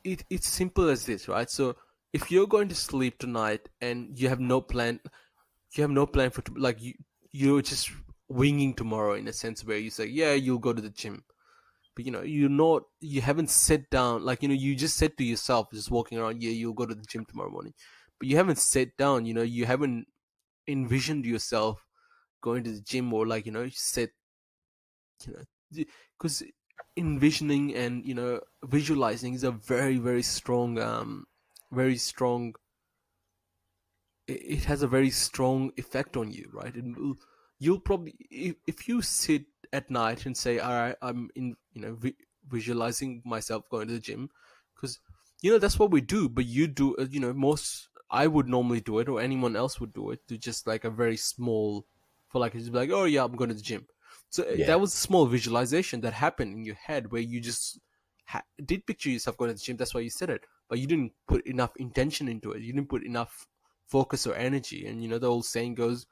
it's simple as this, right? So if you're going to sleep tonight and you have no plan for like you're just winging tomorrow, in a sense where you say, yeah, you'll go to the gym, but you haven't sat down, like you just said to yourself, just walking around, yeah, you'll go to the gym tomorrow morning, but you haven't sat down, you haven't envisioned yourself going to the gym, or like set, you know because envisioning and visualizing is a very very strong, very strong, it has a very strong effect on you, right? You'll probably, if you sit at night and say, all right, I'm in, visualizing myself going to the gym, because that's what we do, but you do, most, I would normally do it, or anyone else would do it, to just like a very small, for like, just be like, oh yeah, I'm going to the gym. So Yeah. that was a small visualization that happened in your head, where you just did picture yourself going to the gym. That's why you said it, but you didn't put enough intention into it. You didn't put enough focus or energy. And the old saying goes,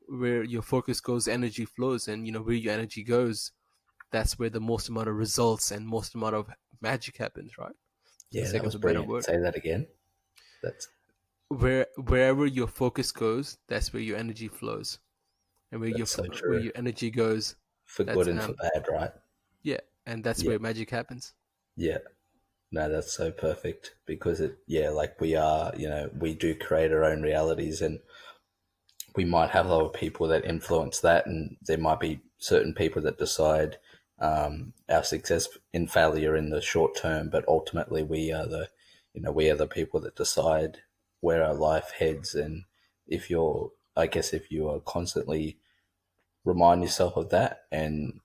where your focus goes, energy flows. And where your energy goes, that's where the most amount of results and most amount of magic happens, right? For the Yeah, sake that of was a better brilliant. word. Say that again. That's Wherever your focus goes, that's where your energy flows. And that's so where true. your energy goes, For good that's and for bad, right? yeah, and that's Yeah. where magic happens. Yeah. No, that's so perfect because like we are, we do create our own realities, and we might have other people that influence that, and there might be certain people that decide our success and failure in the short term, but ultimately we are the people that decide where our life heads. And I guess if you are constantly remind yourself of that, and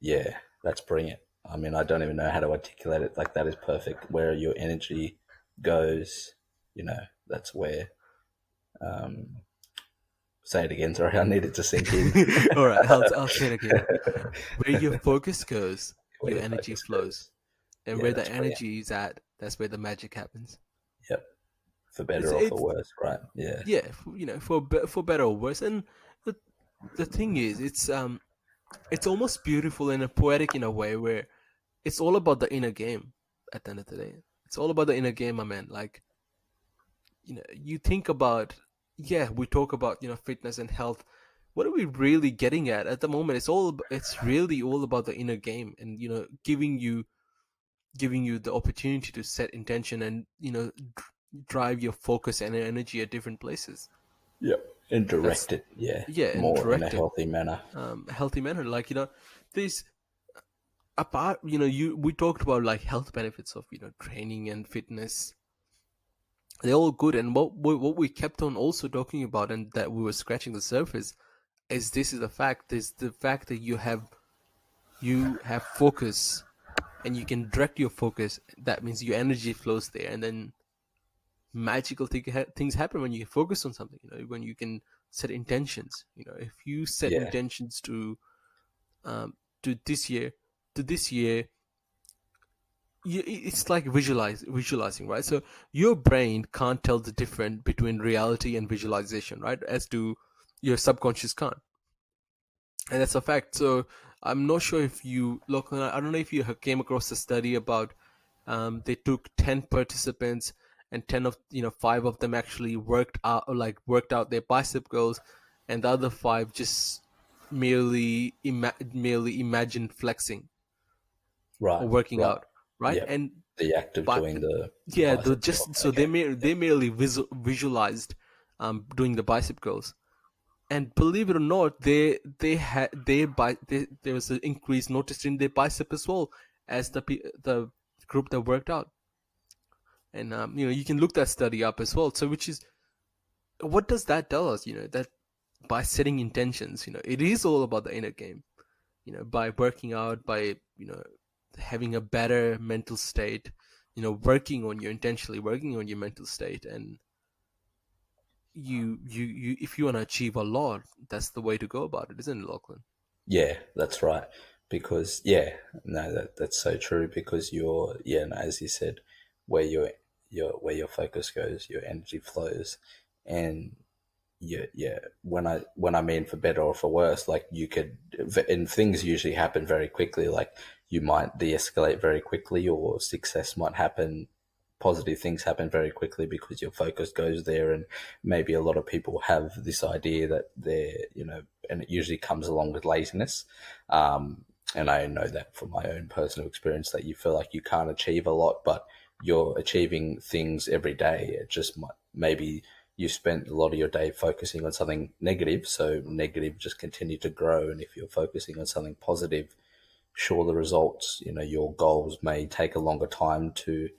yeah, that's brilliant. I mean, I don't even know how to articulate it. Like, that is perfect. Where your energy goes, that's where. Say it again. Sorry, I needed to sink in. All right, I'll say it again. Where your focus goes, Where your your energy focus flows. goes. And Yeah, where the that's brilliant. energy is at, that's where the magic happens. Yep. For It's better or for it's worse, right? Yeah. Yeah, for better or worse. And the the thing is, it's almost beautiful and poetic in a way, where it's all about the inner game. At the end of the day, it's all about the inner game, my man. Like, you think about, yeah, we talk about fitness and health. What are we really getting at the moment? It's really all about the inner game, and giving you the opportunity to set intention, and drive your focus and energy at different places. Yep. And That's direct it, yeah, Yeah, and more in a direct it, healthy manner. healthy manner. Like, this, apart, you we talked about like health benefits of training and fitness. They're all good, and what we kept on also talking about, and that we were scratching the surface, is the fact, that you have focus, and you can direct your focus. That means your energy flows there, and then magical things happen when you focus on something. When you can set intentions. If you set Yeah. intentions um to this year, to this year, it's like visualizing, right? So your brain can't tell the difference between reality and visualization, right? As to your subconscious can't, and that's a fact. So I'm not sure if you look. I don't know if you came across a study about, they took 10 participants, and 10 of 5 of them actually worked out their bicep goals, and the other 5 just merely imagined flexing Right. or working Right. out, right? Yep. And The act of but doing the yeah, bicep curl. just so Okay. they merely visualized doing the bicep curls. And believe it or not, they had there was an increase noticed in their bicep as well, as the group that worked out. And you can look that study up as well. So, which is, what does that tell us? That by setting intentions, it is all about the inner game. By working out, by having a better mental state, working on intentionally working on your mental state. And you if you want to achieve a lot, that's the way to go about it, isn't it, Lachlan? Yeah, that's right. Because yeah, no, that's so true. Because you're yeah, no, as you said, where your focus goes, your energy flows, and yeah. When I mean for better or for worse, like you could, and things usually happen very quickly. Like you might de-escalate very quickly, or success might happen. Positive things happen very quickly because your focus goes there, and maybe a lot of people have this idea that they're, and it usually comes along with laziness. And I know that from my own personal experience that you feel like you can't achieve a lot, but you're achieving things every day. It just might, maybe you spent a lot of your day focusing on something negative, so negative just continue to grow. And if you're focusing on something positive, sure, the results, your goals may take a longer time to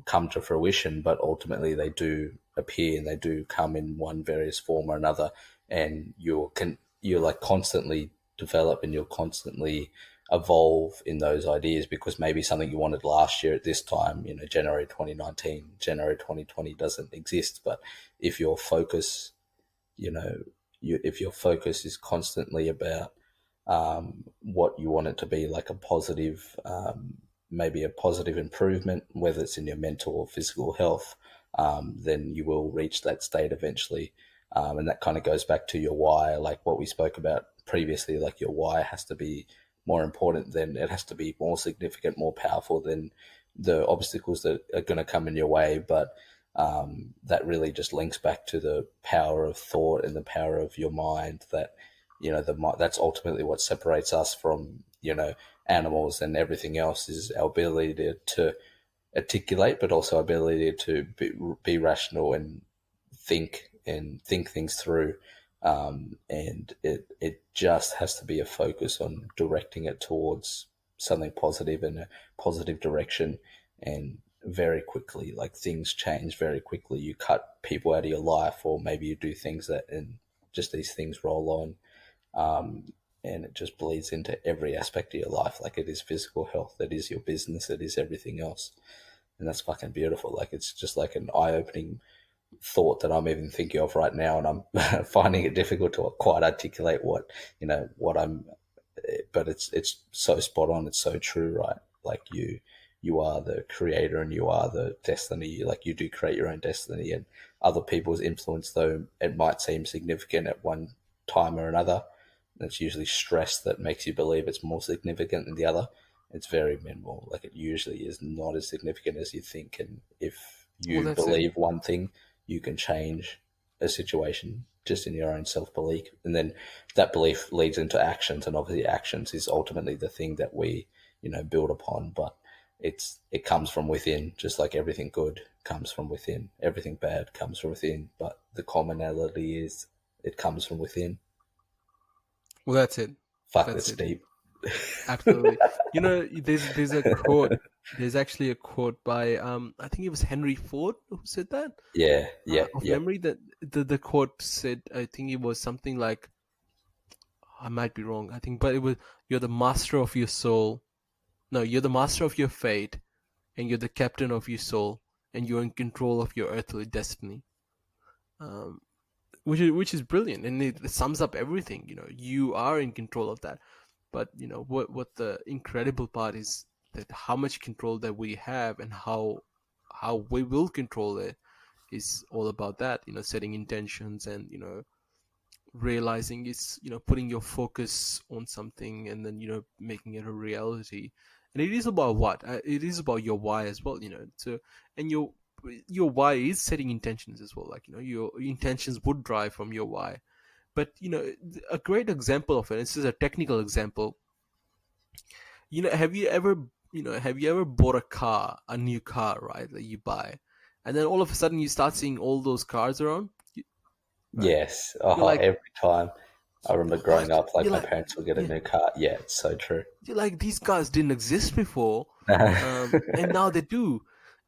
come to fruition, but ultimately they do appear and they do come in one various form or another. And you're like constantly develop and you'll constantly evolve in those ideas, because maybe something you wanted last year at this time, January 2019, January 2020 doesn't exist. But if your focus, if your focus is constantly about what you want it to be, like a positive, maybe a positive improvement, whether it's in your mental or physical health, then you will reach that state eventually. And that kind of goes back to your why, like what we spoke about previously. Like your why has to be more important, than it has to be more significant, more powerful than the obstacles that are going to come in your way. But that really just links back to the power of thought and the power of your mind. That that's ultimately what separates us from animals and everything else, is our ability to articulate, but also ability to be rational and think things through. And it just has to be a focus on directing it towards something positive in a positive direction. And very quickly, like things change very quickly. You cut people out of your life, or maybe you do things that, and just these things roll on. And it just bleeds into every aspect of your life. Like it is physical health, it is your business, it is everything else. And that's fucking beautiful. Like it's just like an eye-opening thought that I'm even thinking of right now, and I'm finding it difficult to quite articulate what I'm. But it's so spot on. It's so true, right? Like you are the creator and you are the destiny. Like you do create your own destiny, and other people's influence, though it might seem significant at one time or another, it's usually stress that makes you believe it's more significant than the other. It's very minimal. Like it usually is not as significant as you think. And if Well, you that's it. believe one thing, you can change a situation just in your own self belief. And then that belief leads into actions. And obviously, actions is ultimately the thing that we, build upon. But it comes from within, just like everything good comes from within. Everything bad comes from within. But the commonality is it comes from within. Well, that's it. Fuck, That's that's it. deep. Absolutely. There's a quote. There's actually a quote by I think it was Henry Ford who said that, Yeah, yeah, of yeah. memory. That the quote said, I think it was something like, I might be wrong, I think, but it was, "You're the master of your soul. No, you're the master of your fate, and you're the captain of your soul, and you're in control of your earthly destiny." Um, which is brilliant, and it sums up everything. You are in control of that. But what the incredible part is, that how much control that we have, and how we will control it, is all about that. Setting intentions, and realizing it's, putting your focus on something, and then making it a reality. And it is about what, it is about your why as well. So, and your why is setting intentions as well. Like, your intentions would drive from your why. But a great example of it, this is a technical example. Have you ever bought a new car, right, that you buy, and then all of a sudden you start seeing all those cars around, right? Yes. You're Oh, like, every time. I remember growing what? up, like You're my like, parents would get a yeah, new car. Yeah, it's so true. you're like, these cars didn't exist before, and now they do.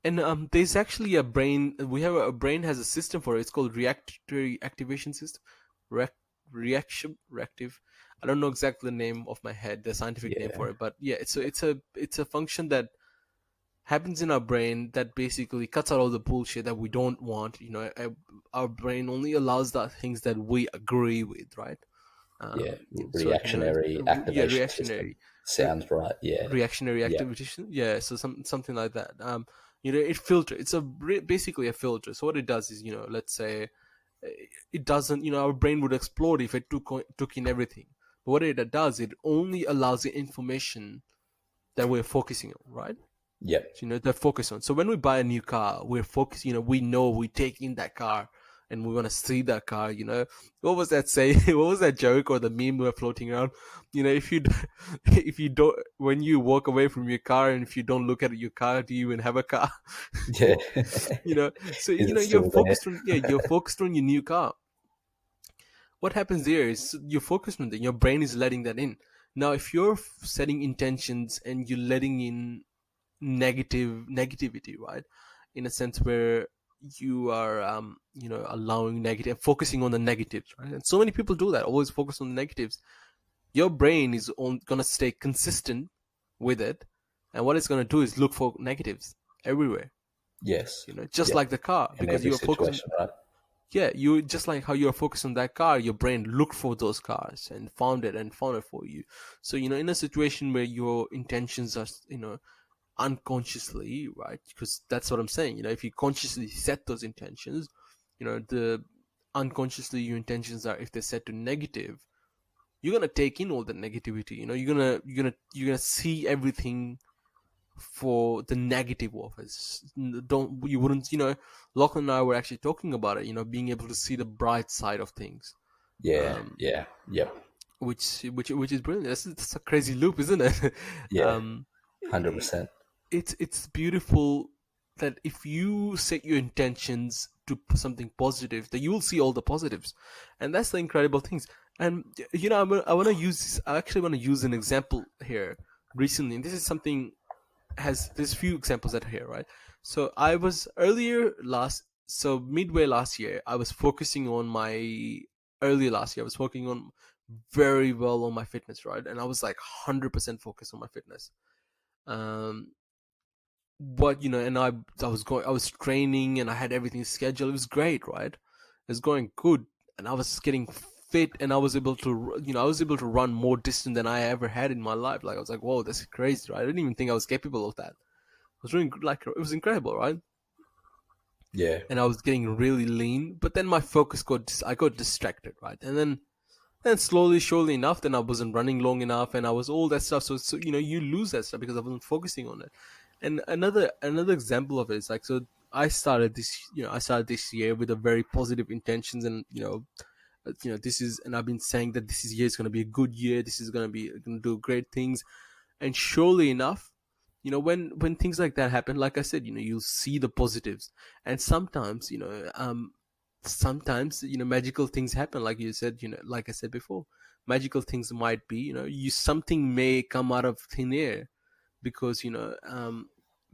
And there's actually a brain. We have a brain has a system for it. It's called reactory activation system, Reaction reactive. I don't know exactly the name of my head, the scientific name Yeah. for it, but yeah, it's a function that happens in our brain that basically cuts out all the bullshit that we don't want. Our brain only allows the things that we agree with, right? Yeah. So Reactionary yeah, activation system. Sounds right. Yeah. reactionary Yeah. activation, yeah, so something like that. It filter, it's basically a filter. So what it does is, let's say, it doesn't, our brain would explode if it took in everything. But what it does, it only allows the information that we're focusing on, right? Yep. So, they're focused on. So when we buy a new car, we're focused, we know we take in that car and we want to see that car. What was that say? What was that joke or the meme we were floating around? If you, if you don't, when you walk away from your car and if you don't look at your car, do you even have a car? Yeah. So, Is it you're still there? focused on, yeah, you're focused on your new car. What happens there is you're focused on that. Your brain is letting that in. Now, if you're setting intentions and you're letting in negativity, right, in a sense where you are allowing negative, focusing on the negatives, right, and so many people do that, always focus on the negatives. Your brain is gonna stay consistent with it, and what it's gonna do is look for negatives everywhere, Yes. just Yep. like the car, In because every you're focused on, situation, right? yeah, you just like how you're focused on that car, your brain looked for those cars and found it for you. So in a situation where your intentions are unconsciously, right? Because that's what I'm saying. If you consciously set those intentions, the unconsciously your intentions are, if they're set to negative, you're gonna take in all the negativity. You're gonna see everything for the negative of it. Don't you wouldn't Lachlan and I were actually talking about it. Being able to see the bright side of things. Yeah. Um, Yeah. Yep. which is brilliant. That's a crazy loop, isn't it? Yeah. um, 100%. it's beautiful that if you set your intentions to something positive, that you will see all the positives, and that's the incredible things. And I want to use I actually want to use an example here recently, and this is something, has there's few examples that are here, right? So I was midway last year, I was focusing on my earlier last year I was working on very well on my fitness, right? And I was like 100% focused on my fitness. um but and I was training and I had everything scheduled. It was great, right? It was going good, and I was getting fit, and I was able to run more distance than I ever had in my life. Like, I was like, whoa, that's crazy, right? I didn't even think I was capable of that. I was doing, like, it was incredible, right? Yeah. And I was getting really lean, but then my focus I got distracted, right? And slowly, surely enough, then I wasn't running long enough, and I was all that stuff. So you lose that stuff because I wasn't focusing on it. And another example of it is, like, so I started this year with a very positive intentions, and this is, and I've been saying that this year is going to be a good year. This is going to be going to do great things, and surely enough, when things like that happen, like I said, you'll see the positives. And sometimes magical things happen, like you said, like I said before. Magical things might be, something may come out of thin air, because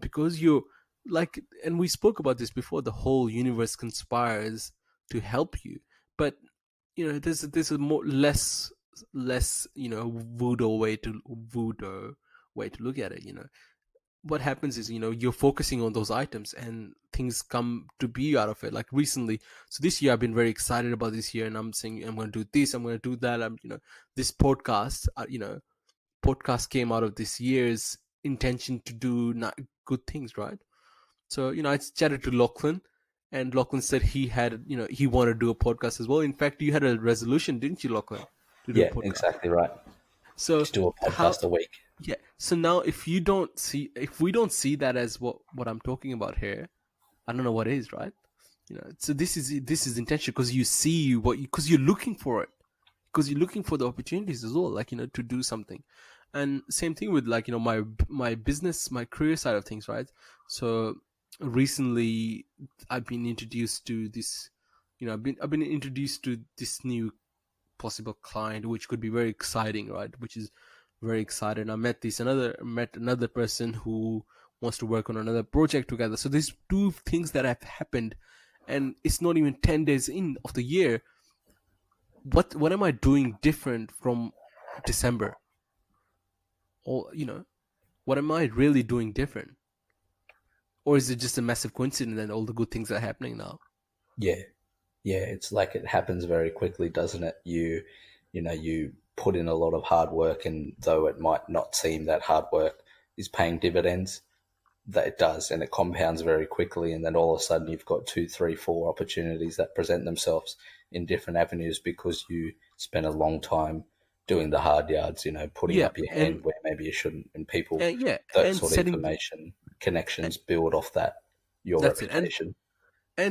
because you, like, and we spoke about this before, the whole universe conspires to help you. But there's a more less voodoo way to look at it. What happens is, you're focusing on those items, and things come to be out of it. Like recently, so this year I've been very excited about this year, and I'm saying I'm going to do this, I'm going to do that. This podcast came out of this year's intention to do not good things, right? So I chatted to Lachlan, and Lachlan said he wanted to do a podcast as well. In fact, you had a resolution, didn't you, Lachlan, to do a Yeah. podcast? Exactly right. So Just do a how podcast a week. yeah. So now, if we don't see that as what I'm talking about here, I don't know what is, right? So this is intention, because you see because you're looking for it, because you're looking for the opportunities as well, like, to do something. And same thing with, like, my business, my career side of things, right? So recently I've been introduced to this, I've been introduced to this new possible client, which could be very exciting, right? Which is very exciting. I met another person who wants to work on another project together. So these two things that have happened, and it's not even 10 days in of the year. What am I doing different from December? Or, what am I really doing different? Or is it just a massive coincidence that all the good things are happening now? Yeah, yeah. It's like it happens very quickly, doesn't it? You put in a lot of hard work, and though it might not seem that hard work is paying dividends, that it does, and it compounds very quickly. And then all of a sudden, you've got two, three, four opportunities that present themselves in different avenues because you spent a long time doing the hard yards. Putting Yeah, up your and hand where maybe you shouldn't, and people, yeah, that and sort of setting information and connections build off that your that's it. And reputation.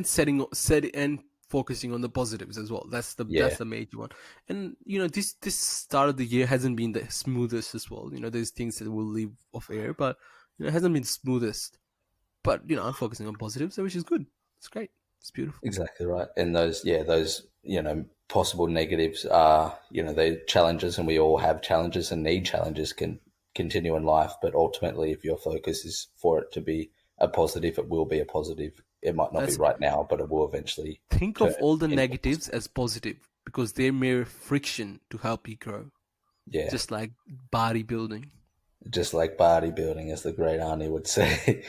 setting and focusing on the positives as well. Yeah, That's the major one. And this start of the year hasn't been the smoothest as well. There's things that will leave off air, but it hasn't been smoothest. But I'm focusing on positives, which is good. It's great. It's beautiful. exactly right. And those possible negatives are the challenges, and we all have challenges and need challenges can continue in life. But ultimately, if your focus is for it to be a positive, it will be a positive. It might not be That's right now, but it will eventually Think turn of all the into a negatives positive. as positive because they're mere friction to help you grow. Yeah, Just like bodybuilding. just like bodybuilding, as the great Arnie would say.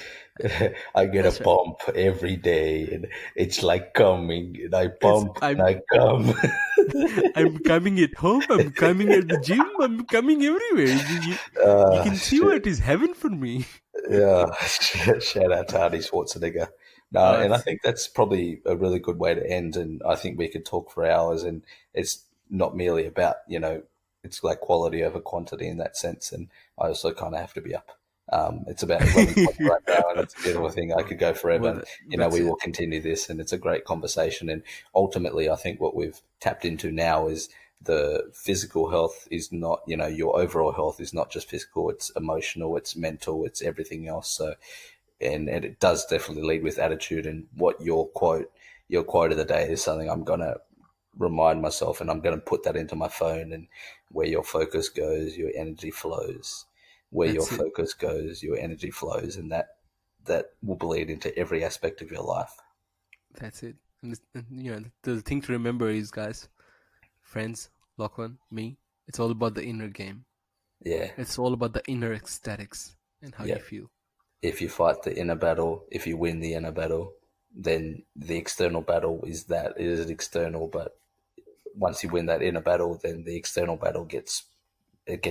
I get a That's right. bump every day, and it's like coming, and I It's bump and I come. I'm coming at home. I'm coming at the gym. I'm coming everywhere. You can see Shit. what is heaven for me. Yeah, shout out to Arnie Schwarzenegger. No, and I That's think that's probably a really good way to end. And I think we could talk for hours. And it's not merely about, it's like quality over quantity in that sense. And I also kind of have to be up. It's about 11:20 right now, and it's a beautiful thing. I could go forever, well, and that's we it. will continue this, and it's a great conversation. And ultimately, I think what we've tapped into now is the physical health is not, your overall health is not just physical; it's emotional, it's mental, it's everything else. So, and it does definitely lead with attitude. And what your quote of the day is something I'm gonna remind myself, and I'm going to put that into my phone. And where your focus goes, your energy flows. Where your That's it. focus goes, your energy flows, and that will bleed into every aspect of your life. That's it. And the thing to remember is, guys, friends, Lachlan, me. It's all about the inner game. Yeah, It's all about the inner ecstatics and how yeah. you feel. If you fight the inner battle, if you win the inner battle, then the external battle is that it is external. But once you win that inner battle, then the external battle gets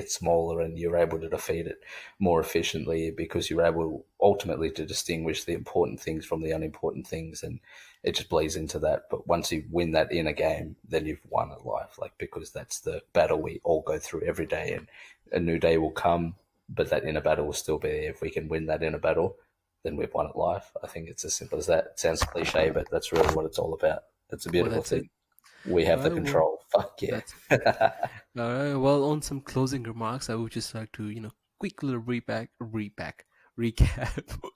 smaller, and you're able to defeat it more efficiently because you're able ultimately to distinguish the important things from the unimportant things, and it just bleeds into that. But once you win that inner game, then you've won at life, like, because that's the battle we all go through every day, and a new day will come, but that inner battle will still be there. If we can win that inner battle, then we've won at life. I think it's as simple as that. It sounds cliche, but that's really what it's all about. It's a Well, beautiful that's it. thing. We All have the right. Well, control. Fuck yeah. that's it. All right. Well, on some closing remarks, I would just like to, quick little recap.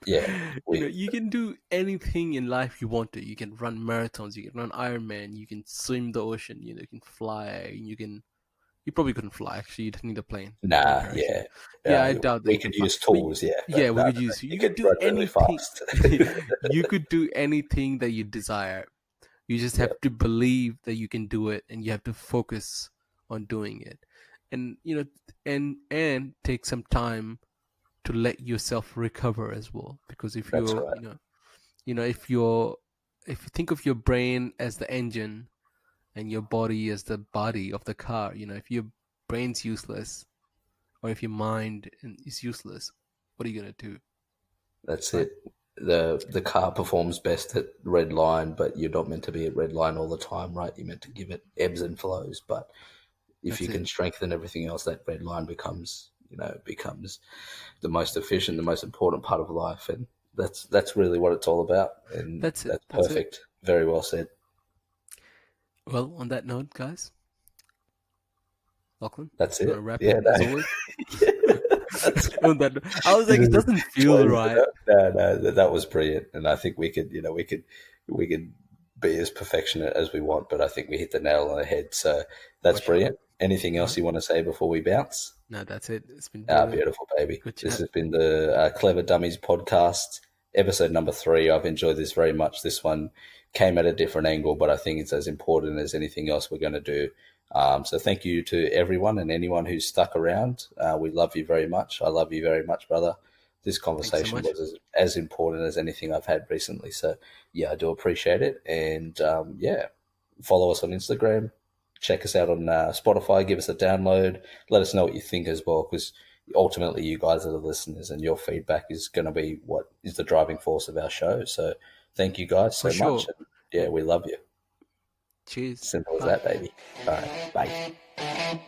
Yeah, we You can do anything in life you want to. You can run marathons. You can run Ironman. You can swim the ocean. You can fly. You probably couldn't fly. Actually, you'd need a plane or a Nah, parachute. yeah. Yeah, I doubt that We you can could fly. use But tools, yeah, yeah, but we no, could no, use. you You could could do run really anything. fast. You could do anything that you desire. You just Yeah, have to believe that you can do it, and you have to focus on doing it, and and take some time to let yourself recover as well. Because if that's you're, right. if you think of your brain as the engine and your body as the body of the car, if your brain's useless or if your mind is useless, what are you gonna do, That's right? it. The car performs best at red line, but you're not meant to be at red line all the time, right? You're meant to give it ebbs and flows. But if you That's it. can strengthen everything else, that red line becomes the most efficient, the most important part of life, and that's really what it's all about. And That's it. that's That's it. perfect. Very well said. Well, on that note, guys, Lachlan, That's you it. want to wrap it Yeah, as no, always? that's On that, I was like, it doesn't feel close it right. up. No, no, that was brilliant, and I think we could be as perfectionate as we want, but I think we hit the nail on the head. So For that's sure. brilliant. Anything All else right. you want to say before we bounce? No, that's it. It's been Ah, brilliant. beautiful, baby. Good This chat. has been the Clever Dummies podcast, episode number 3. I've enjoyed this very much. This one came at a different angle, but I think it's as important as anything else we're going to do. So thank you to everyone and anyone who's stuck around. We love you very much. I love you very much, brother. This Thanks so conversation much. was as important as anything I've had recently. So yeah, I do appreciate it. And yeah, follow us on Instagram. Check us out on Spotify. Give us a download. Let us know what you think as well, because ultimately you guys are the listeners, and your feedback is going to be what is the driving force of our show. So thank you guys For so much. sure. And yeah, we love you. Cheers. Simple as Bye. that, baby. All right, bye.